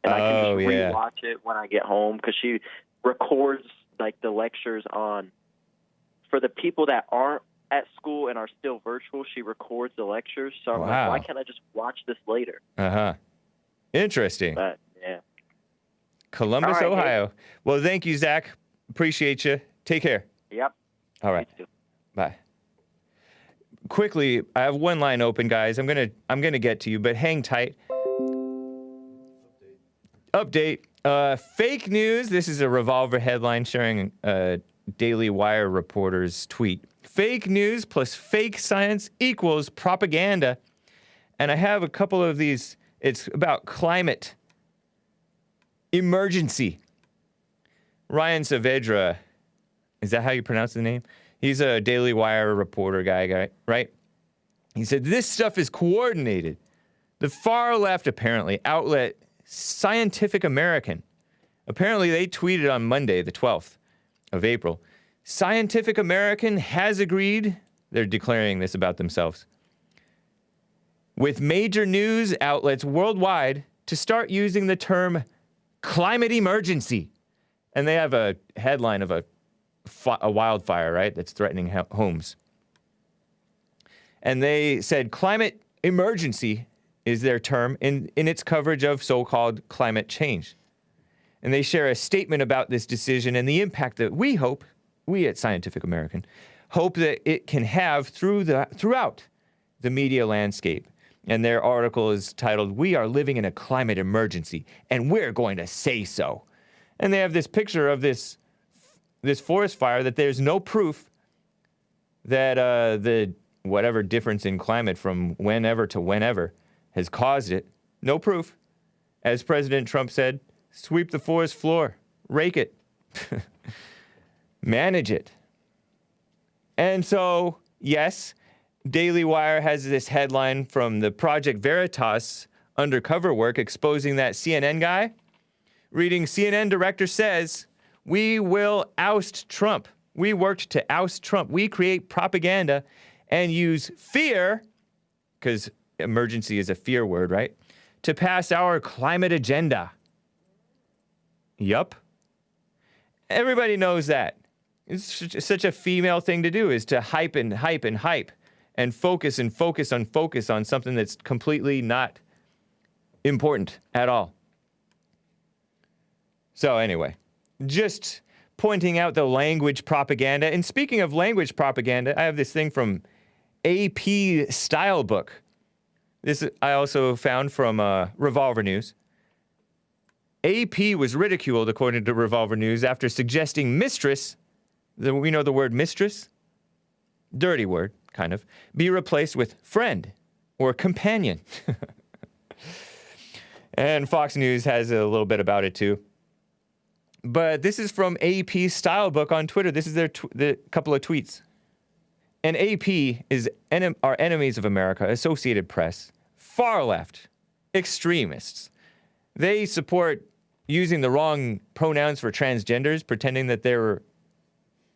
and I can just rewatch it when I get home because she records like the lectures on. For the people that aren't at school and are still virtual, she records the lectures. So I'm like, why can't I just watch this later? Interesting. But yeah. Columbus, All right, Ohio. Hake. Well, thank you, Zach. Appreciate you. Take care. Yep. All right. Bye. Quickly, I have one line open, guys. I'm gonna get to you, but hang tight. Update. Fake news. This is a Revolver headline sharing a Daily Wire reporter's tweet. Fake news plus fake science equals propaganda. And I have a couple of these. It's about climate emergency. Ryan Saavedra, is that how you pronounce the name? He's a Daily Wire reporter guy, right? He said, this stuff is coordinated. The far left, apparently, outlet Scientific American. Apparently, they tweeted on Monday, the 12th of April. Scientific American has agreed, they're declaring this about themselves, with major news outlets worldwide to start using the term climate emergency. And they have a headline of a wildfire, right, that's threatening homes. And they said climate emergency is their term in its coverage of so-called climate change. And they share a statement about this decision and the impact that we at Scientific American, hope that it can have throughout the media landscape. And their article is titled, "We are living in a climate emergency, and we're going to say so." And they have this picture of this forest fire that there's no proof that the whatever difference in climate from whenever to whenever has caused it. No proof. As President Trump said, sweep the forest floor, rake it, manage it. And so, yes, Daily Wire has this headline from the Project Veritas undercover work exposing that CNN guy. Reading, CNN director says, we will oust Trump. We worked to oust Trump. We create propaganda and use fear, because emergency is a fear word, right? To pass our climate agenda. Yup. Everybody knows that. It's such a female thing to do, is to hype and hype and hype and focus on something that's completely not important at all. So anyway, just pointing out the language propaganda. And speaking of language propaganda, I have this thing from AP Style Book. This I also found from Revolver News. AP was ridiculed, according to Revolver News, after suggesting mistress, we know the word mistress? Dirty word, kind of, be replaced with friend or companion. And Fox News has a little bit about it too. But this is from AP Style Book on Twitter. This is the couple of tweets. And AP are enemies of America, Associated Press, far left, extremists. They support using the wrong pronouns for transgenders, pretending that they're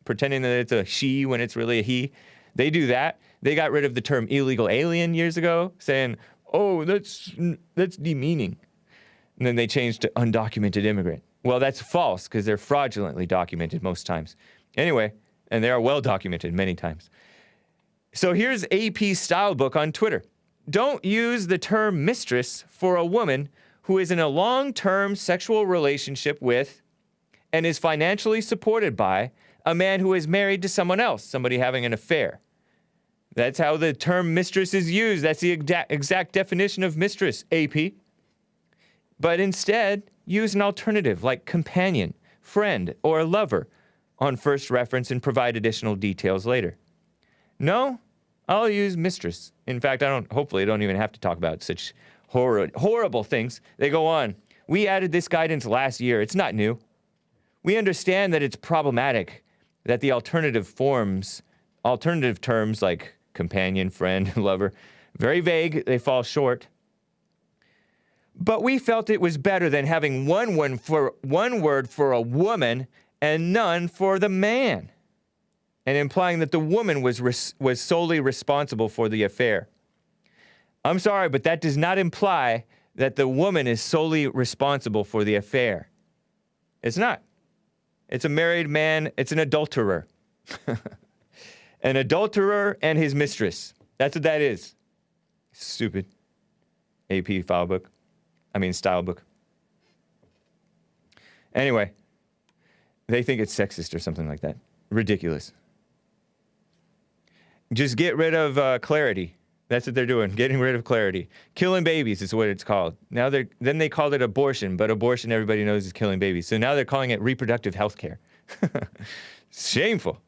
pretending that it's a she when it's really a he. They do that. They got rid of the term illegal alien years ago, saying, oh, that's demeaning. And then they changed to undocumented immigrant. Well, that's false because they're fraudulently documented most times. Anyway, and they are well documented many times. So here's AP Style Book on Twitter. Don't use the term mistress for a woman who is in a long-term sexual relationship with and is financially supported by a man who is married to someone else, somebody having an affair. That's how the term mistress is used. That's the exact definition of mistress, AP. But instead, use an alternative like companion, friend, or lover on first reference and provide additional details later. No, I'll use mistress. In fact, hopefully I don't even have to talk about such horrible things. They go on. We added this guidance last year. It's not new. We understand that it's problematic that the alternative terms like companion, friend, lover, very vague, they fall short. But we felt it was better than having one word for a woman and none for the man, and implying that the woman was solely responsible for the affair. I'm sorry, but that does not imply that the woman is solely responsible for the affair. It's not. It's a married man. It's an adulterer. An adulterer and his mistress. That's what that is. Stupid. AP style book. Anyway, they think it's sexist or something like that. Ridiculous. Just get rid of clarity. That's what they're doing. Getting rid of clarity. Killing babies is what it's called. Now then they called it abortion, but abortion everybody knows is killing babies. So now they're calling it reproductive health care. Shameful.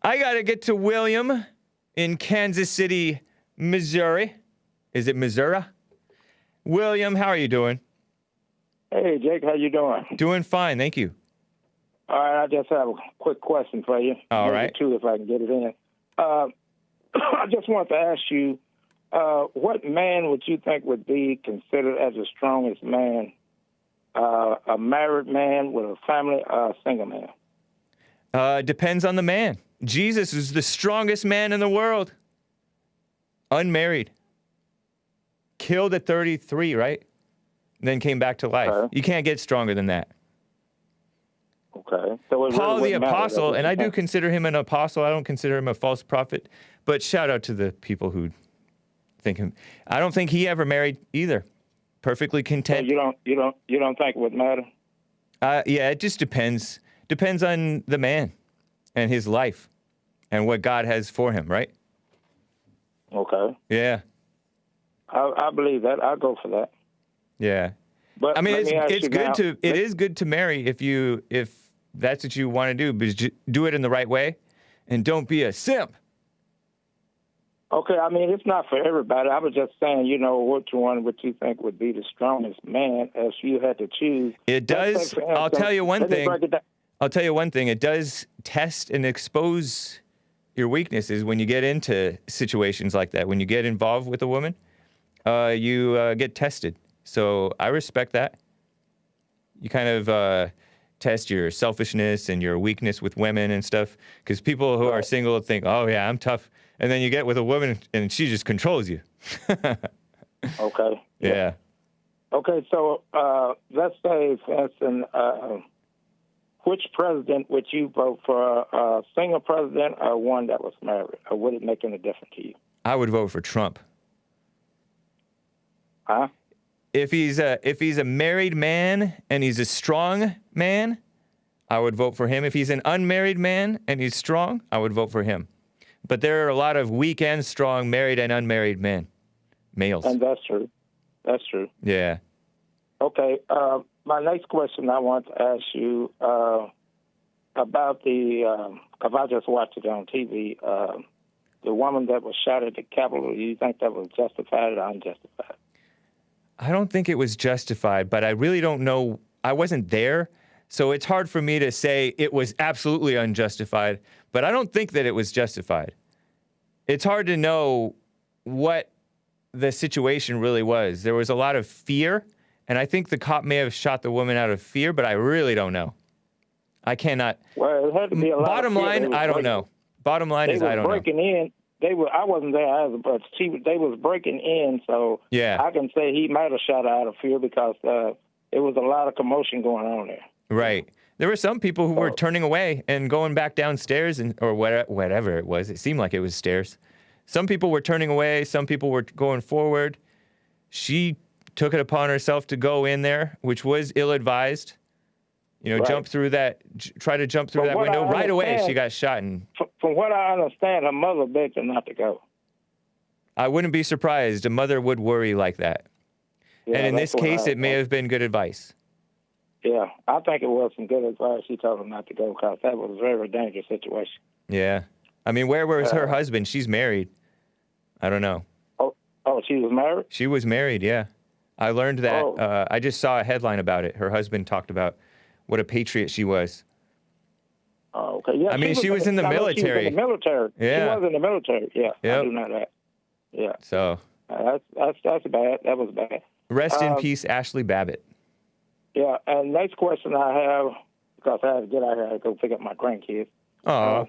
I got to get to William in Kansas City, Missouri. Is it Missouri? William, how are you doing? Hey, Jake, how you doing? Doing fine, thank you. All right, I just have a quick question for you. All Maybe right. two, if I can get it in. I just want to ask you, what man would you think would be considered as the strongest man? A married man with a family or a single man? Depends on the man. Jesus is the strongest man in the world. Unmarried. Killed at 33, right? Then came back to life. Okay. You can't get stronger than that. Okay. So Paul the apostle, and I do consider him an apostle. I don't consider him a false prophet. But shout out to the people who think him. I don't think he ever married either. Perfectly content. So you don't think it would matter? Yeah, it just depends. Depends on the man and his life and what God has for him, right? Okay. Yeah. I believe that. I'll go for that. Yeah. But I mean, it is good to marry if that's what you want to do, but do it in the right way and don't be a simp. Okay, I mean, it's not for everybody. I was just saying, which one would you think would be the strongest man if you had to choose? It does. I'll tell you one thing. It does test and expose your weaknesses when you get into situations like that. When you get involved with a woman, you get tested. So I respect that. You kind of test your selfishness and your weakness with women and stuff. Because people who are single think, oh, yeah, I'm tough. And then you get with a woman and she just controls you. Okay. Yeah. Okay, so let's say, for instance, which president would you vote for, a single president or one that was married? Or would it make any difference to you? I would vote for Trump. Huh? If he's a married man and he's a strong man, I would vote for him. If he's an unmarried man and he's strong, I would vote for him. But there are a lot of weak and strong married and unmarried males. And that's true. That's true. Yeah. Okay. My next question I want to ask you about because I just watched it on TV, the woman that was shot at the Capitol. Do you think that was justified or unjustified? I don't think it was justified, but I really don't know. I wasn't there, so it's hard for me to say it was absolutely unjustified, but I don't think that it was justified. It's hard to know what the situation really was. There was a lot of fear, and I think the cop may have shot the woman out of fear, but I really don't know. I cannot. Well, it had to be a lot. Bottom line, I don't know. Bottom line is I don't know. They was breaking in. I wasn't there either, but they was breaking in, so yeah. I can say he might have shot out of fear because there was a lot of commotion going on there. Right. There were some people who were turning away and going back downstairs or whatever it was. It seemed like it was stairs. Some people were turning away. Some people were going forward. She took it upon herself to go in there, which was ill-advised. Jump through that, try to jump through that window. Right away, she got shot. From what I understand, her mother begged her not to go. I wouldn't be surprised. A mother would worry like that. Yeah, and in this case, it may have been good advice. Yeah, I think it was some good advice. She told her not to go because that was a very dangerous situation. Yeah. I mean, where was her husband? She's married. I don't know. Oh, she was married? She was married, yeah. I learned that. I just saw a headline about it. Her husband talked about what a patriot she was. Oh, okay. Yeah, I mean, she was in the military. She was in the military. Yeah. She was in the military. Yeah, yep. I do know that. Yeah. So. That's bad. That was bad. Rest in peace, Ashli Babbitt. Yeah, and next question I have, because I have to get out here to go pick up my grandkids. The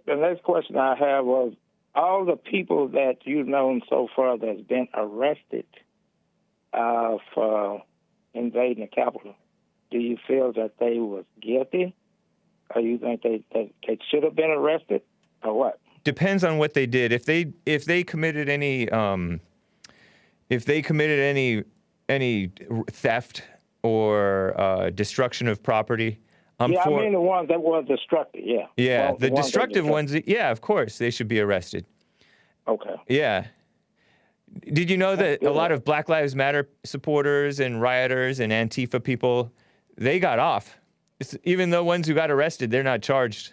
next question I have was, all the people that you've known so far that's been arrested for invading the Capitol, do you feel that they was guilty, or you think they should have been arrested, or what? Depends on what they did. If they committed any any theft or destruction of property, I mean the ones that were destructive. Yeah. Yeah, the destructive ones. Yeah, of course they should be arrested. Okay. Yeah. Did you know that a lot of Black Lives Matter supporters and rioters and Antifa people, they got off? Even the ones who got arrested, they're not charged.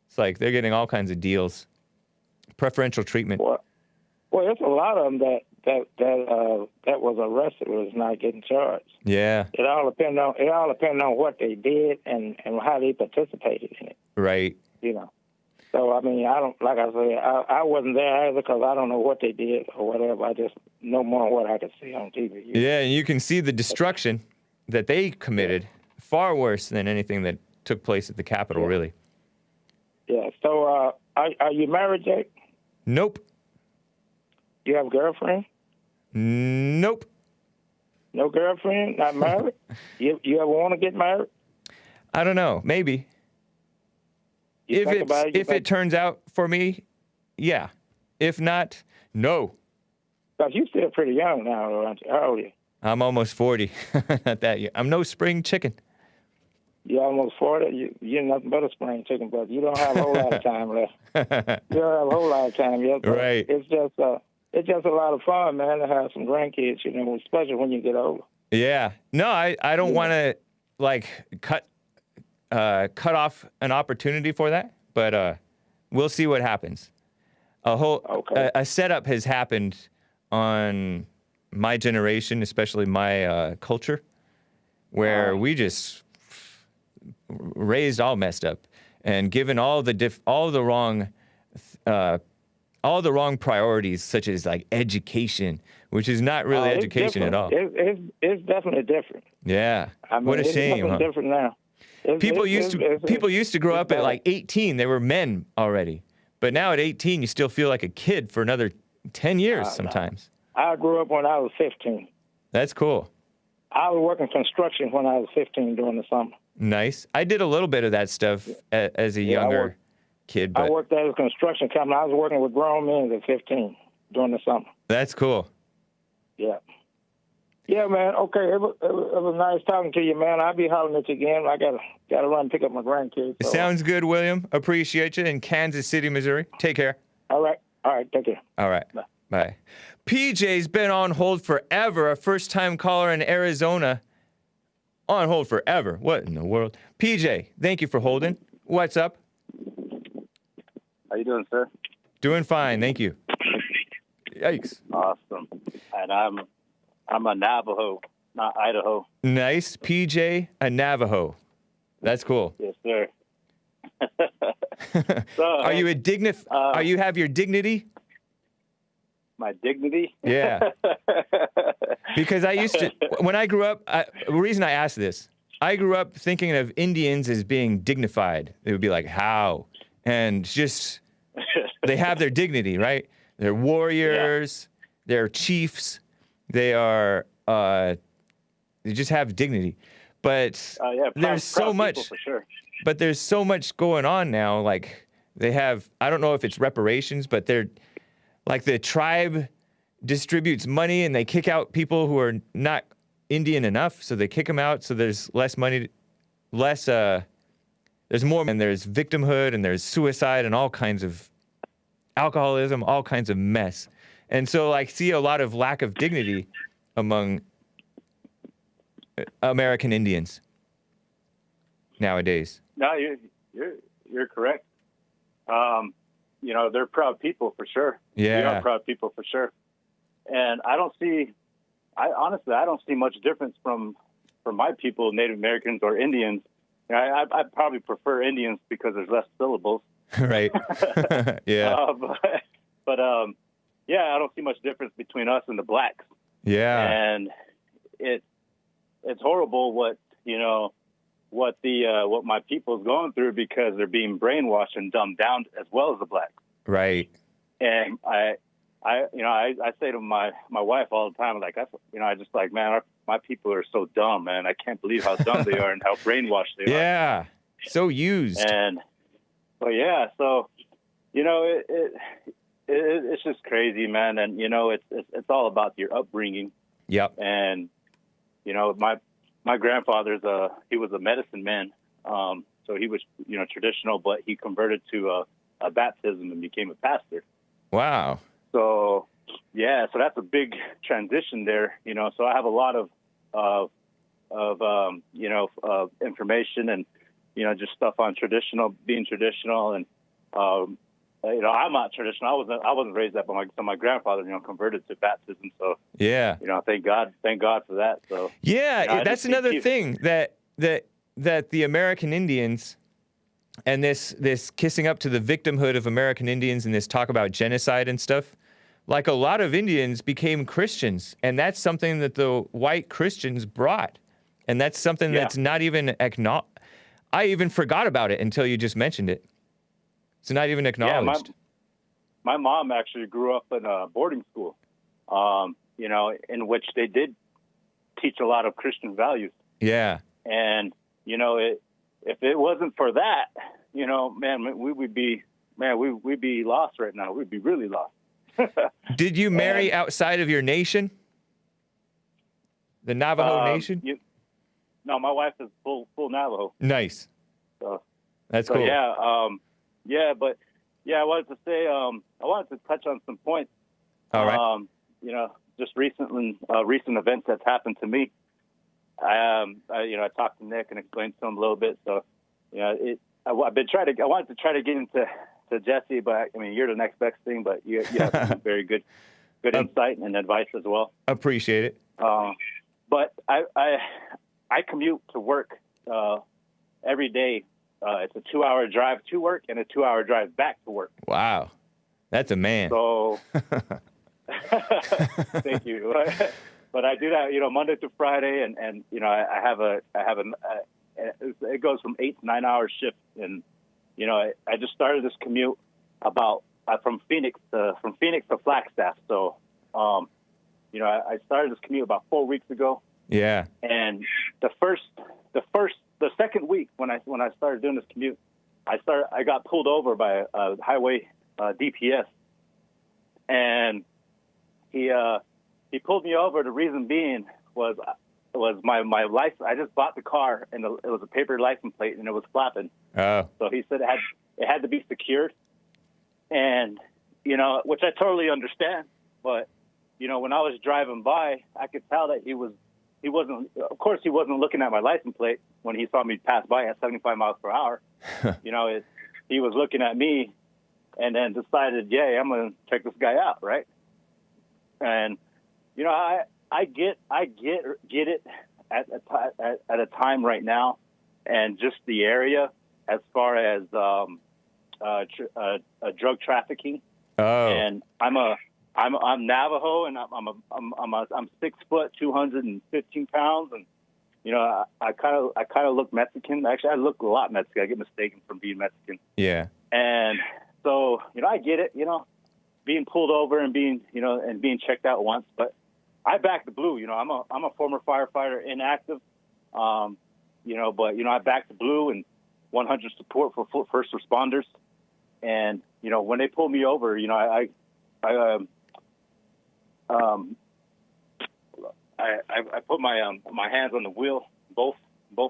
It's like they're getting all kinds of deals, preferential treatment. Well, there's a lot of them that was arrested was not getting charged. Yeah. It all depends on what they did and how they participated in it. Right. So, I mean, I wasn't there either because I don't know what they did or whatever. I just know more than what I could see on TV. Yeah, and you can see the destruction that they committed, far worse than anything that took place at the Capitol, really. Yeah, so are you married, Jake? Nope. Do you have a girlfriend? Nope. No girlfriend? Not married? You ever want to get married? I don't know. Maybe. If it turns out for me, yeah. If not, no. Because you're still pretty young now, aren't you? How old are you? I'm almost 40. Not that young. I'm no spring chicken. You're almost 40. You're nothing but a spring chicken, but you don't have a whole lot of time left. You don't have a whole lot of time yet. Right. It's just a lot of fun, man, to have some grandkids, especially when you get older. Yeah. No, I don't want to, cut off an opportunity for that, but we'll see what happens. A setup has happened on my generation, especially my culture, where we just raised all messed up and given all the wrong priorities, such as like education, which is not really education at all. It's definitely different. Yeah. What a shame, huh? It's different now. People used to grow up at like 18. They were men already. But now at 18, you still feel like a kid for another 10 years sometimes. I grew up when I was 15. That's cool. I was working construction when I was 15 during the summer. Nice. I did a little bit of that stuff as a younger kid. But I worked at a construction company. I was working with grown men at 15 during the summer. That's cool. Yeah. Yeah, man. Okay, it was nice talking to you, man. I'll be hollering at you again. I gotta run and pick up my grandkids. So. Sounds good, William. Appreciate you in Kansas City, Missouri. Take care. All right. Take care. All right. Bye. PJ's been on hold forever. A first-time caller in Arizona. On hold forever. What in the world? PJ, thank you for holding. What's up? How you doing, sir? Doing fine, thank you. Yikes. Awesome. And I'm a Navajo, not Idaho. Nice. PJ, a Navajo. That's cool. Yes, sir. So, are you are you have your dignity? My dignity? Yeah. Because I used to, when I grew up, the reason I asked this I grew up thinking of Indians as being dignified. It would be like, how? And just, they have their dignity, right? They're warriors, they're chiefs, they are, they just have dignity. But there's so much, for sure. but there's so much going on now. Like they have, I don't know if it's reparations, but they're like the tribe distributes money and they kick out people who are not Indian enough. So they kick them out. So there's less money, there's more, and there's victimhood and there's suicide and all kinds of alcoholism, all kinds of mess. And so I see a lot of lack of dignity among American Indians nowadays. No, you're correct. You know, they're proud people for sure. Yeah. We are proud people for sure. And I don't see much difference from my people, Native Americans or Indians. I probably prefer Indians because there's less syllables. Right. Yeah. But I don't see much difference between us and the blacks. Yeah. And it's horrible what my people is going through because they're being brainwashed and dumbed down as well as the blacks. Right. And I say to my wife all the time, like, I just like, man, my people are so dumb, man. I can't believe how dumb they are and how brainwashed they are. Yeah. So used. And, so, you know, it's just crazy, man. And, you know, it's all about your upbringing. Yep. And, you know, my grandfather's he was a medicine man. So he was, you know, traditional, but he converted to a baptism and became a pastor. Wow. So, so that's a big transition there, you know. So I have a lot of information and, you know, just stuff on being traditional. And, you know, I'm not traditional. I wasn't raised that, but my grandfather, you know, converted to baptism. So, yeah, you know, thank God for that. So, yeah, you know, that's another thing that the American Indians and this kissing up to the victimhood of American Indians and this talk about genocide and stuff. Like a lot of Indians became Christians, and that's something that the white Christians brought. And that's something that's not even acknowledged. I even forgot about it until you just mentioned it. It's not even acknowledged. Yeah, my mom actually grew up in a boarding school, you know, in which they did teach a lot of Christian values. Yeah. And, you know, if it wasn't for that, you know, man, we'd be lost right now. We'd be really lost. Did you marry outside of your nation? The Navajo Nation? No, my wife is full Navajo. Nice. So that's cool. Yeah, I wanted to say, I wanted to touch on some points. All right. You know, just recent events that's happened to me. I talked to Nick and explained to him a little bit. So, you know, I wanted to try to get into Jesse, but I mean, you're the next best thing, but you have some very good insight and advice as well. Appreciate it. But I commute to work every day. It's a 2-hour drive to work and a 2-hour drive back to work. Wow, that's a man. So, thank you. But I do that, you know, Monday through Friday, and you know, it goes from 8 to 9 hour shift, and you know, I just started this commute from Phoenix to Flagstaff. So, you know, I started this commute about 4 weeks ago. Yeah. And the second week when I started doing this commute, I got pulled over by a highway DPS, and he pulled me over. The reason being was my license. I just bought the car, and it was a paper license plate, and it was flapping. Oh. So he said it had to be secured, and you know, which I totally understand. But you know, when I was driving by, I could tell that he wasn't. Of course, he wasn't looking at my license plate when he saw me pass by at 75 miles per hour. You know, he was looking at me, and then decided, yeah, I'm going to check this guy out, right? And you know, I get it at a time right now, and just the area as far as drug trafficking. Oh. And I'm Navajo, and I'm 6 foot, 215 pounds, and you know, I kind of look Mexican. Actually, I look a lot Mexican. I get mistaken for being Mexican. Yeah. And so, you know, I get it, you know, being pulled over and being checked out once, but I back the blue. You know, I'm a former firefighter, inactive. You know, but you know, I back the blue and 100 support for first responders. And you know, when they pull me over, you know, I put my hands on the wheel, both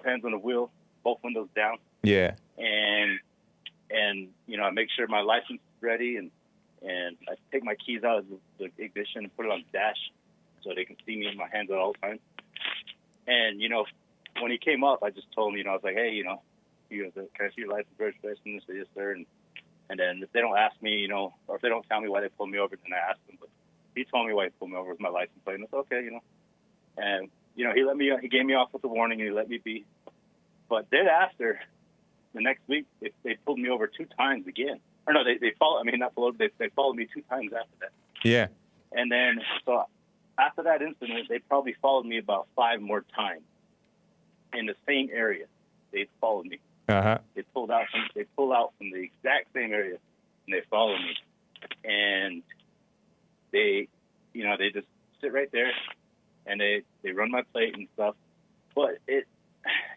hands on the wheel, both windows down. Yeah. And you know, I make sure my license is ready, and I take my keys out of the ignition and put it on the dash so they can see me in my hands at all times. And you know, when he came up, I just told him, you know, I was like, hey, you know, can I see your license registration? He said, yes, sir. And then if they don't ask me, you know, or if they don't tell me why they pulled me over, then I ask them. But he told me why he pulled me over with my license plate. And I said, okay, you know. And, you know, he gave me off with a warning and he let me be. But then after, the next week, they pulled me over 2 times again. Or no, they followed, I mean, not followed, they followed me 2 times after that. Yeah. And then, so after that incident, they probably followed me about 5 more times in the same area. They followed me. Uh-huh. They pulled out from the exact same area, and they followed me. And they, you know, they just sit right there, and they run my plate and stuff. But it,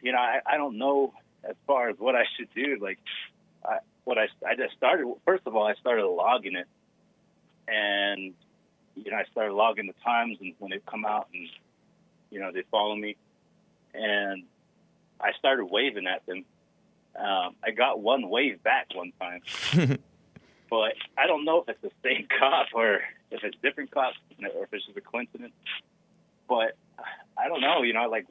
you know, I don't know as far as what I should do. Like, I just started. First of all, I started logging it, and you know, I started logging the times and when they come out, and you know, they follow me, and I started waving at them. I got one wave back one time, but I don't know if it's the same cop or if it's different cops or if it's just a coincidence. But I don't know, you know, like,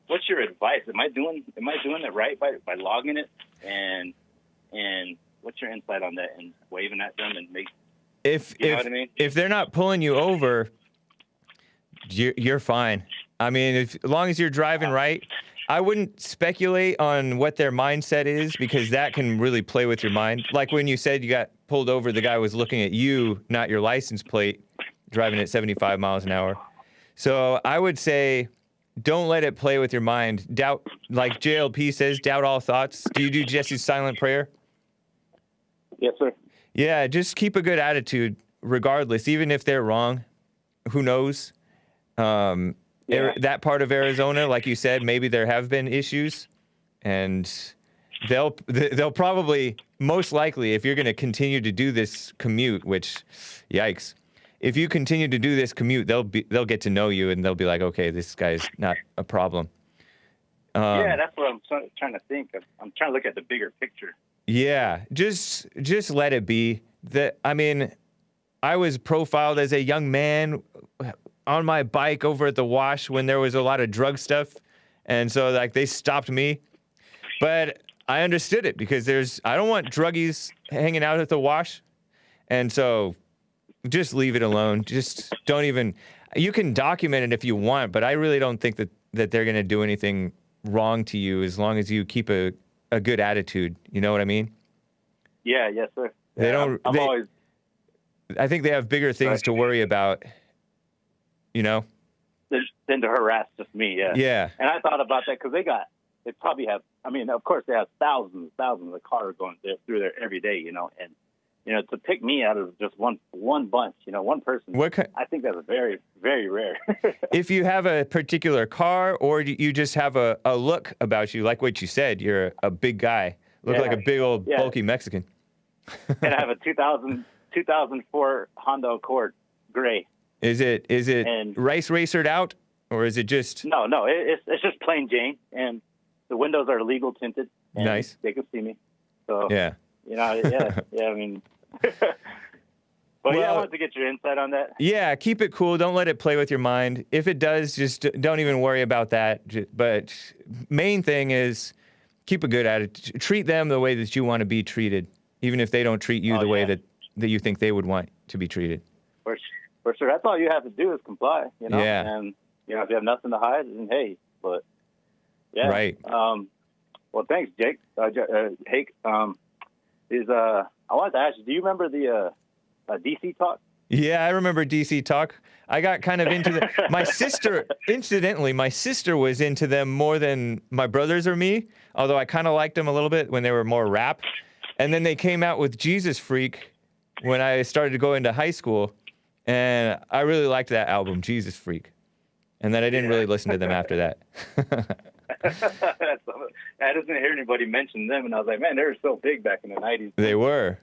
what's your advice? Am I doing it right by logging it? And what's your insight on that and waving at them and make, you know what I mean? If they're not pulling you over, you're fine. I mean, as long as you're driving right, I wouldn't speculate on what their mindset is because that can really play with your mind. Like when you said you got pulled over, the guy was looking at you, not your license plate, driving at 75 miles an hour. So I would say don't let it play with your mind. Doubt, like JLP says, doubt all thoughts. Do you do Jesse's silent prayer? Yes, sir. Yeah, just keep a good attitude regardless, even if they're wrong. Who knows? That part of Arizona, like you said, maybe there have been issues, and they'll probably, most likely, if you're going to continue to do this commute, which, yikes, if you continue to do this commute, they'll get to know you and they'll be like, okay, this guy's not a problem. Yeah, that's what I'm trying to think. I'm trying to look at the bigger picture. Yeah, just let it be. I mean, I was profiled as a young man on my bike over at the wash when there was a lot of drug stuff. And so like they stopped me, but I understood it because I don't want druggies hanging out at the wash. And so just leave it alone. Just don't even, you can document it if you want, but I really don't think that they're going to do anything wrong to you as long as you keep a good attitude. You know what I mean? Yeah. Yes, sir. They don't, always, I think they have bigger things to worry about. You know, than to harass just me, yeah. Yeah. And I thought about that because they probably have. I mean, of course, they have thousands of cars going through there every day, you know. And you know, to pick me out of just one bunch, you know, one person. I think that's very, very rare. If you have a particular car, or you just have a look about you, like what you said, you're a big guy, look like a big old bulky Mexican. And I have a 2004 Honda Accord gray. Is it race racered out, or is it just? No, it's just plain Jane, and the windows are legal tinted. And nice. They can see me. So yeah, you know, yeah. I mean, but I wanted to get your insight on that. Yeah, keep it cool. Don't let it play with your mind. If it does, just don't even worry about that. But main thing is keep a good attitude. Treat them the way that you want to be treated, even if they don't treat you the way that you think they would want to be treated. For sure. That's all you have to do is comply, you know? Yeah. And, you know, if you have nothing to hide, then hey, but, yeah. Right. Well, thanks, Jake. Hake, I wanted to ask you, do you remember the DC talk? Yeah, I remember DC Talk. I got kind of into my sister, incidentally, my sister was into them more than my brothers or me, although I kind of liked them a little bit when they were more rap. And then they came out with Jesus Freak when I started to go into high school, and I really liked that album, Jesus Freak. And then I didn't really listen to them after that. I didn't hear anybody mention them, and I was like, man, they were so big back in the 90s. They were,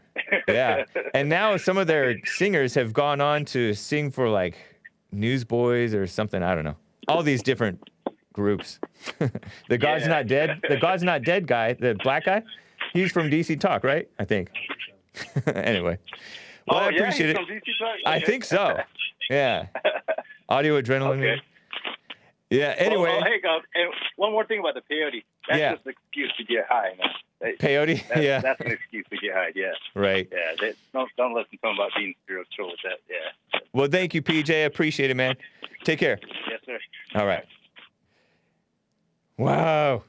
yeah. And now some of their singers have gone on to sing for, like, Newsboys or something, I don't know. All these different groups. The God's Not Dead, the God's Not Dead guy, the black guy, he's from DC Talk, right? I think. Anyway. Well, I appreciate it. From DC Talk? I think so. Yeah. Audio Adrenaline. Okay. Yeah, anyway. Hey, and one more thing about the peyote. That's just an excuse to get high, man. Peyote? That's an excuse to get high, yeah. Right. Yeah, don't listen to them about being spiritual with that, yeah. Well, thank you, PJ. I appreciate it, man. Take care. Yes, sir. All right. Wow.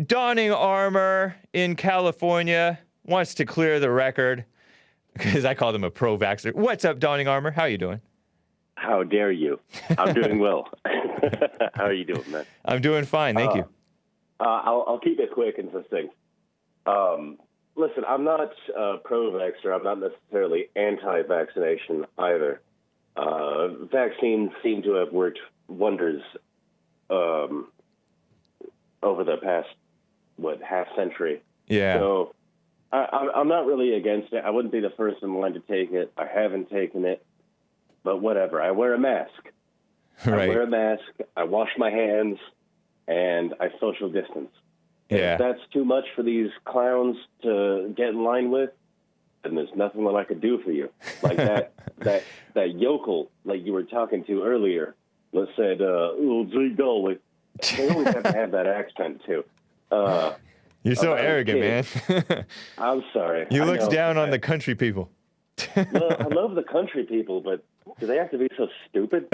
Donning Armour in California wants to clear the record because I called him a pro-vaxxer. What's up, Donning Armour? How you doing? How dare you? I'm doing well. How are you doing, man? I'm doing fine, thank you. I'll keep it quick and succinct. Listen, I'm not pro-vaxxer. I'm not necessarily anti-vaccination either. Vaccines seem to have worked wonders over the past, half century. Yeah. So I'm not really against it. I wouldn't be the first in line to take it. I haven't taken it. But whatever, I wear a mask. Right. I wear a mask, I wash my hands, and I social distance. Yeah. If that's too much for these clowns to get in line with, then there's nothing that I could do for you. Like that yokel, like you were talking to earlier, that said, oh, gee golly. They always have to have that accent, too. You're so arrogant, man. I'm sorry. You look down on the country people. Well, I love the country people, but do they have to be so stupid?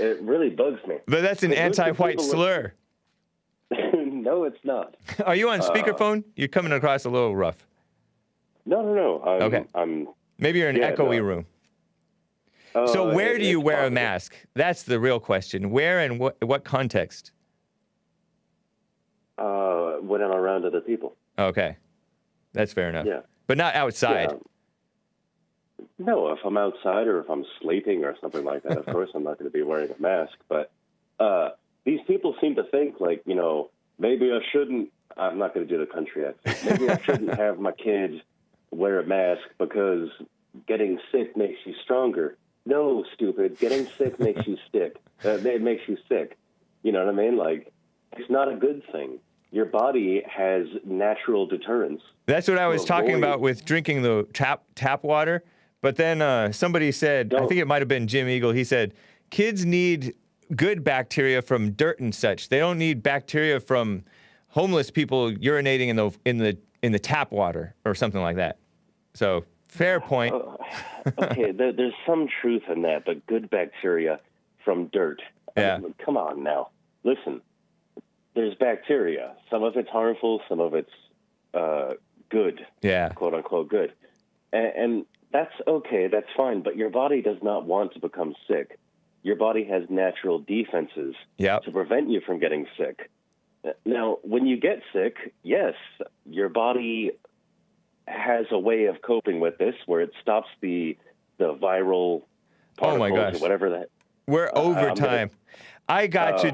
It really bugs me. But that's an anti-white slur. No, it's not. Are you on speakerphone? You're coming across a little rough. No. Okay. Maybe you're in an echoey room. So where do you wear a mask? That's the real question. Where and what context? When I'm around other people. Okay. That's fair enough. Yeah. But not outside. Yeah. No, if I'm outside or if I'm sleeping or something like that, of course I'm not going to be wearing a mask. But these people seem to think, like, maybe I shouldn't, I'm not going to do the country accent, maybe I shouldn't have my kids wear a mask because getting sick makes you stronger. No, stupid. Getting sick makes you sick. It makes you sick. You know what I mean? Like, it's not a good thing. Your body has natural deterrents. That's what I was talking about with drinking the tap water. But then somebody said, I think it might have been Jim Eagle, he said, kids need good bacteria from dirt and such. They don't need bacteria from homeless people urinating in the tap water or something like that. So, fair point. Okay, there's some truth in that, but good bacteria from dirt. Yeah. Come on now. Listen, there's bacteria. Some of it's harmful, some of it's good. Yeah. Quote unquote good. And that's okay, that's fine, but your body does not want to become sick. Your body has natural defenses to prevent you from getting sick. Now, when you get sick, yes, your body has a way of coping with this where it stops the viral particles or whatever that. We're over time. I got you.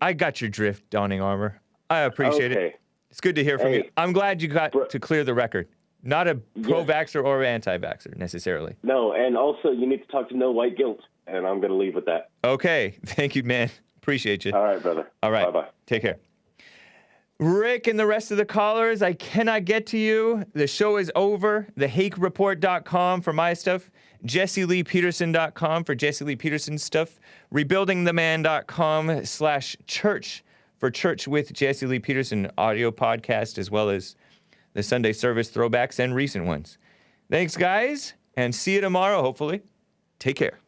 I got your drift, Donning Armour. I appreciate it. It's good to hear from you. I'm glad you got to clear the record. Not a pro-vaxxer or anti-vaxxer, necessarily. No, and also you need to talk to No White Guilt, and I'm going to leave with that. Okay. Thank you, man. Appreciate you. All right, brother. All right. Bye-bye. Take care. Rick and the rest of the callers, I cannot get to you. The show is over. TheHakeReport.com for my stuff. JesseLeePeterson.com for Jesse Lee Peterson stuff. RebuildingTheMan.com/church for Church with Jesse Lee Peterson audio podcast, as well as the Sunday service throwbacks and recent ones. Thanks, guys, and see you tomorrow, hopefully. Take care.